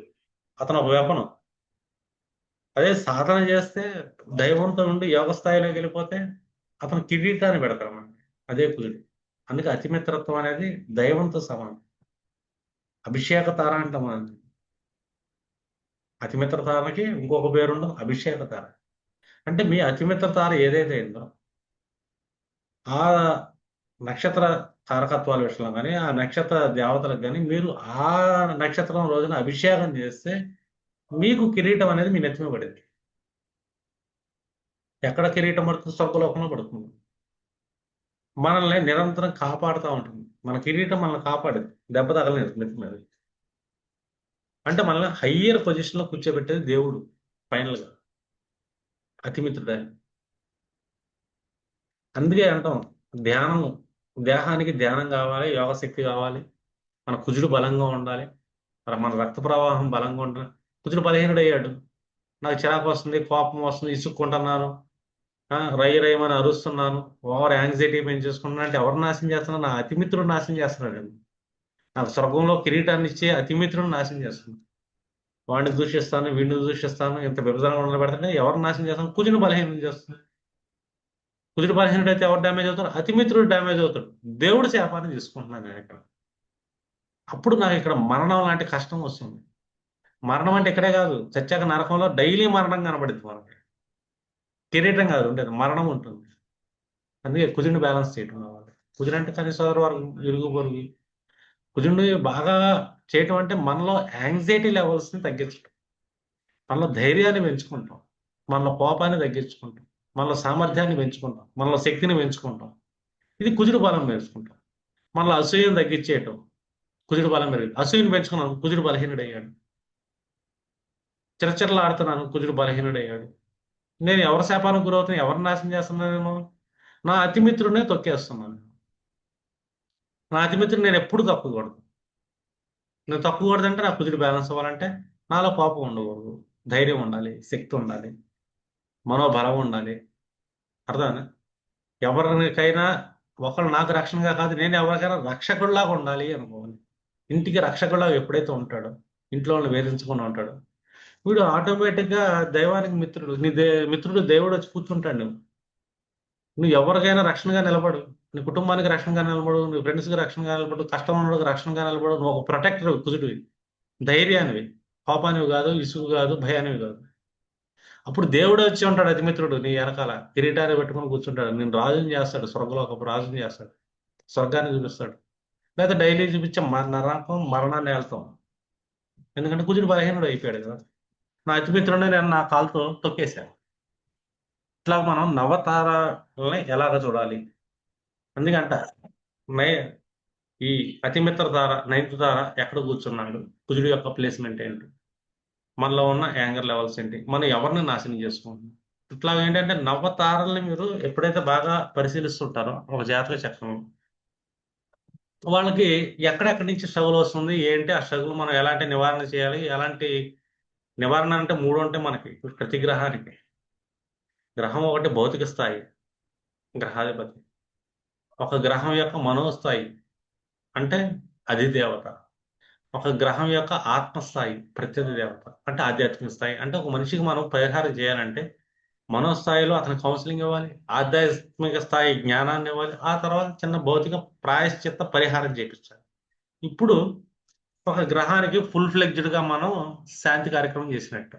అతను ఒక వెపను. అదే సాధన చేస్తే దైవంతో ఉండి యోగ స్థాయిలోకి వెళ్ళిపోతే అతను కిరీటాన్ని పెడతాడు మనకి, అదే కుజుడు. అందుకే అతిమిత్రత్వం అనేది దైవంతో సమానం, అభిషేక తార అంటాం మనం. అతిమిత్ర తారకి ఇంకొక పేరుండు అభిషేక తార. అంటే మీ అతిమిత్ర తార ఏదైతే అయిందో ఆ నక్షత్ర తారకత్వాల విషయంలో కానీ ఆ నక్షత్ర దేవతలకు కానీ మీరు ఆ నక్షత్రం రోజున అభిషేకం చేస్తే మీకు కిరీటం అనేది మీ నెత్తిన పడింది. ఎక్కడ కిరీటం పడుతుంది? స్వర్గలోకంలో పడుతుంది. మనల్ని నిరంతరం కాపాడుతూ ఉంటుంది. మన కిరీటం మనల్ని కాపాడేది, దెబ్బ తగలలేదు నెత్తి మీద. అంటే మనల్ని హయ్యర్ పొజిషన్లో కూర్చోబెట్టేది దేవుడు ఫైనల్గా, అతిమిత్రుడు ఆయన. అందుకే అంటాం ధ్యానం, దేహానికి ధ్యానం కావాలి, యోగశక్తి కావాలి, మన కుజుడు బలంగా ఉండాలి, మరి మన రక్త ప్రవాహం బలంగా ఉండాలి. కుజుడు బలహీనుడు అయ్యాడు, నాకు చిరాకు వస్తుంది, కోపం వస్తుంది, ఇసుక్కుంటున్నాను, రై రైమని అరుస్తున్నాను, ఓవర్ యాంగ్జైటీ పెంచేసుకున్నాను అంటే ఎవరు నాశనం చేస్తున్నాను? నా అతిమిత్రుడు నాశనం చేస్తున్నాడు. నాకు స్వర్గంలో కిరీటాన్ని ఇచ్చే అతిమిత్రుడు నాశనం చేస్తున్నాను. వాడిని దూషిస్తాను, వీడిని దూషిస్తాను, ఇంత విభజన ఉండబెడతానే ఎవరు నాశనం చేస్తాను? కుజుడు బలహీనం చేస్తుంది. కుజుడు బలహీనుడు అయితే ఎవరు డ్యామేజ్ అవుతారు? అతిమిత్రుడు డ్యామేజ్ అవుతాడు. దేవుడు శాపాన్ని తీసుకుంటున్నాను నేను ఇక్కడ. అప్పుడు నాకు ఇక్కడ మరణం లాంటి కష్టం వస్తుంది. మరణం అంటే ఇక్కడే కాదు, చచ్చాక నరకంలో డైలీ మరణం కనబడుతుంది మనకి. కిరీటం కాదు ఉండేది, మరణం ఉంటుంది. అందుకే కుజుడిని బ్యాలెన్స్ చేయటం కావాలి. కుజుడు అంటే కనీసం వర్గం, ఇరుగు పొరుగు. కుజుడిని బాగా చేయటం అంటే మనలో యాంగ్జైటీ లెవెల్స్ని తగ్గించడం, మనలో ధైర్యాన్ని పెంచుకుంటాం, మనలో కోపాన్ని తగ్గించుకుంటాం, మనలో సామర్థ్యాన్ని పెంచుకుంటాం, మనలో శక్తిని పెంచుకుంటాం. ఇది కుజుడు బలం పెంచుకుంటాం. మనలో అసూయను తగ్గించేయటం, కుజుడు బలం పెరిగింది. అసూయను పెంచుకున్నాను, కుజుడు బలహీనుడయ్యాడు. చిరచిరలు ఆడుతున్నాను, కుజుడు బలహీనుడయ్యాడు. నేను ఎవరి శాపానికి గురవుతున్నా, ఎవరిని నాశనం చేస్తున్నాను? నేను నా అతిమిత్రుడినే తొక్కేస్తున్నాను. నా అతిమిత్రుడు నేను ఎప్పుడు తప్పకూడదు. నేను తప్పకూడదు అంటే నా కుజుడు బ్యాలెన్స్ అవ్వాలంటే నాలో కోపం ఉండకూడదు, ధైర్యం ఉండాలి, శక్తి ఉండాలి, మనోబలం ఉండాలి. అర్థమైందా? ఎవరికైనా ఒకరు నాకు రక్షణగా కాదు, నేను ఎవరికైనా రక్షకుడిలాగా ఉండాలి అనుకోవాలి. ఇంటికి రక్షకుడిలాగా ఎప్పుడైతే ఉంటాడో, ఇంట్లో వాళ్ళని వేధించకుండా ఉంటాడో, వీడు ఆటోమేటిక్గా దైవానికి మిత్రుడు. మిత్రుడు దేవుడు వచ్చి కూర్చుంటాడు. నువ్వు ఎవరికైనా రక్షణగా నిలబడు, నీ కుటుంబానికి రక్షణగా నిలబడు, నీ ఫ్రెండ్స్కి రక్షణగా నిలబడు, కష్టం ఉన్నోడికి రక్షణగా నిలబడు. నువ్వు ఒక ప్రొటెక్టర్, కుజుడివి, ధైర్యానివి, కోపానివి కాదు, ఇసుగు కాదు, భయానివి కాదు. అప్పుడు దేవుడు వచ్చి ఉంటాడు అతిమిత్రుడు నీ వెనకాల, కిరీటాన్ని పెట్టుకుని కూర్చుంటాడు, నేను రాజుని చేస్తాడు, స్వర్గలోకపు రాజుని చేస్తాడు, స్వర్గాన్ని చూపిస్తాడు. లేదా డైలీ చూపించే నరకం, మరణాన్ని వెళ్తాం. ఎందుకంటే కుజుడు బలహీనుడు అయిపోయాడు కదా. నా అతిమిత్రుడిని నేను నా కాలుతో తొక్కేశాను. ఇట్లా మనం నవతారాలని ఎలాగ చూడాలి? ఎందుకంట ఈ అతిమిత్ర తార, నైన్త్ తార ఎక్కడ కూర్చున్నాడు, కుజుడు యొక్క ప్లేస్మెంట్ ఏంటి, మనలో ఉన్న యాంగర్ లెవెల్స్ ఏంటి, మనం ఎవరిని నాశనం చేసుకుంటున్నాం. ఇట్లా ఏంటంటే నవతారల్ని మీరు ఎప్పుడైతే బాగా పరిశీలిస్తుంటారో ఒక జాతక చక్రం, వాళ్ళకి ఎక్కడెక్కడి నుంచి స్ట్రగుల్ వస్తుంది ఏంటి, ఆ స్ట్రగుల్ మనం ఎలాంటి నివారణ చేయాలి, ఎలాంటి నివారణ అంటే మూడు ఉంటాయి మనకి ప్రతి గ్రహానికి. గ్రహం ఒకటి భౌతిక స్థాయి, గ్రహాధిపతి. ఒక గ్రహం యొక్క మనోస్థాయి అంటే అది దేవత. ఒక గ్రహం యొక్క ఆత్మస్థాయి ప్రత్యర్థి దేవత అంటే ఆధ్యాత్మిక స్థాయి. అంటే ఒక మనిషికి మనం పరిహారం చేయాలంటే మనోస్థాయిలో అతను కౌన్సిలింగ్ ఇవ్వాలి, ఆధ్యాత్మిక స్థాయి జ్ఞానాన్ని ఇవ్వాలి, ఆ తర్వాత చిన్న భౌతిక ప్రాయశ్చిత్త పరిహారం చేయించాలి. ఇప్పుడు ఒక గ్రహానికి ఫుల్ ఫ్లెడ్జ్డ్గా మనం శాంతి కార్యక్రమం చేసినట్టు.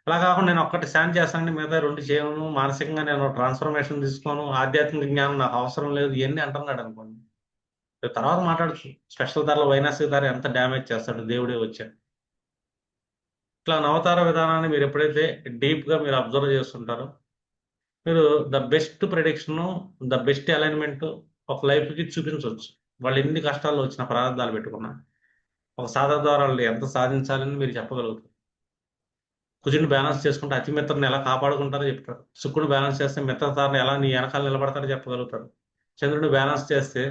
అలా కాకుండా నేను ఒక్కటి శాంతి చేస్తానని మిగతా రెండు చేయను, మానసికంగా నేను ట్రాన్స్ఫర్మేషన్ తీసుకోను, ఆధ్యాత్మిక జ్ఞానం నాకు అవసరం లేదు, ఇవన్నీ అంటున్నాడు అనుకోండి, తర్వాత మాట్లాడచ్చు. స్పెషల్ ధరలో వైనాసిక ధర ఎంత డ్యామేజ్ చేస్తాడు, దేవుడే వచ్చాడు. ఇట్లా నవతార విధానాన్ని మీరు ఎప్పుడైతే డీప్గా మీరు అబ్జర్వ్ చేస్తుంటారో, మీరు the best prediction, the best alignment ఒక లైఫ్కి చూపించవచ్చు. వాళ్ళు ఎన్ని కష్టాల్లో వచ్చిన ప్రారంధాలు పెట్టుకున్నా ఒక సాధన ద్వారా వాళ్ళు ఎంత సాధించాలని మీరు చెప్పగలుగుతారు. కుజుని బ్యాలెన్స్ చేసుకుంటే అతి మిత్రుని ఎలా కాపాడుకుంటారో చెప్తారు. శుక్రుడు బ్యాలెన్స్ చేస్తే మిత్రతారని ఎలా నీ వెనకాల నిలబడతారో చెప్పగలుగుతారు. చంద్రుడు బ్యాలెన్స్ చేస్తే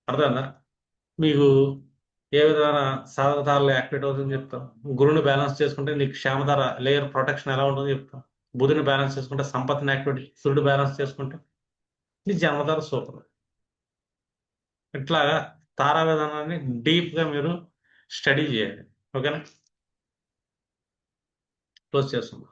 అర్థమైందా మీకు ఏ విధమైన సాధకతారలు యాక్టివేట్ అవుతుందని చెప్తాం. గురువుని బ్యాలెన్స్ చేసుకుంటే నీకు క్షేమధార లేయర్ ప్రొటెక్షన్ ఎలా ఉంటుందో చెప్తాం. బుధుని బ్యాలెన్స్ చేసుకుంటే సంపత్తిని యాక్టివేట్, సూర్యుడు బ్యాలెన్స్ చేసుకుంటే నీ జన్మధార సూపర్. ఇట్లాగా తారా విధానాన్ని డీప్గా మీరు స్టడీ చేయాలి. ఓకేనా? క్లోజ్ చేస్తున్నాం.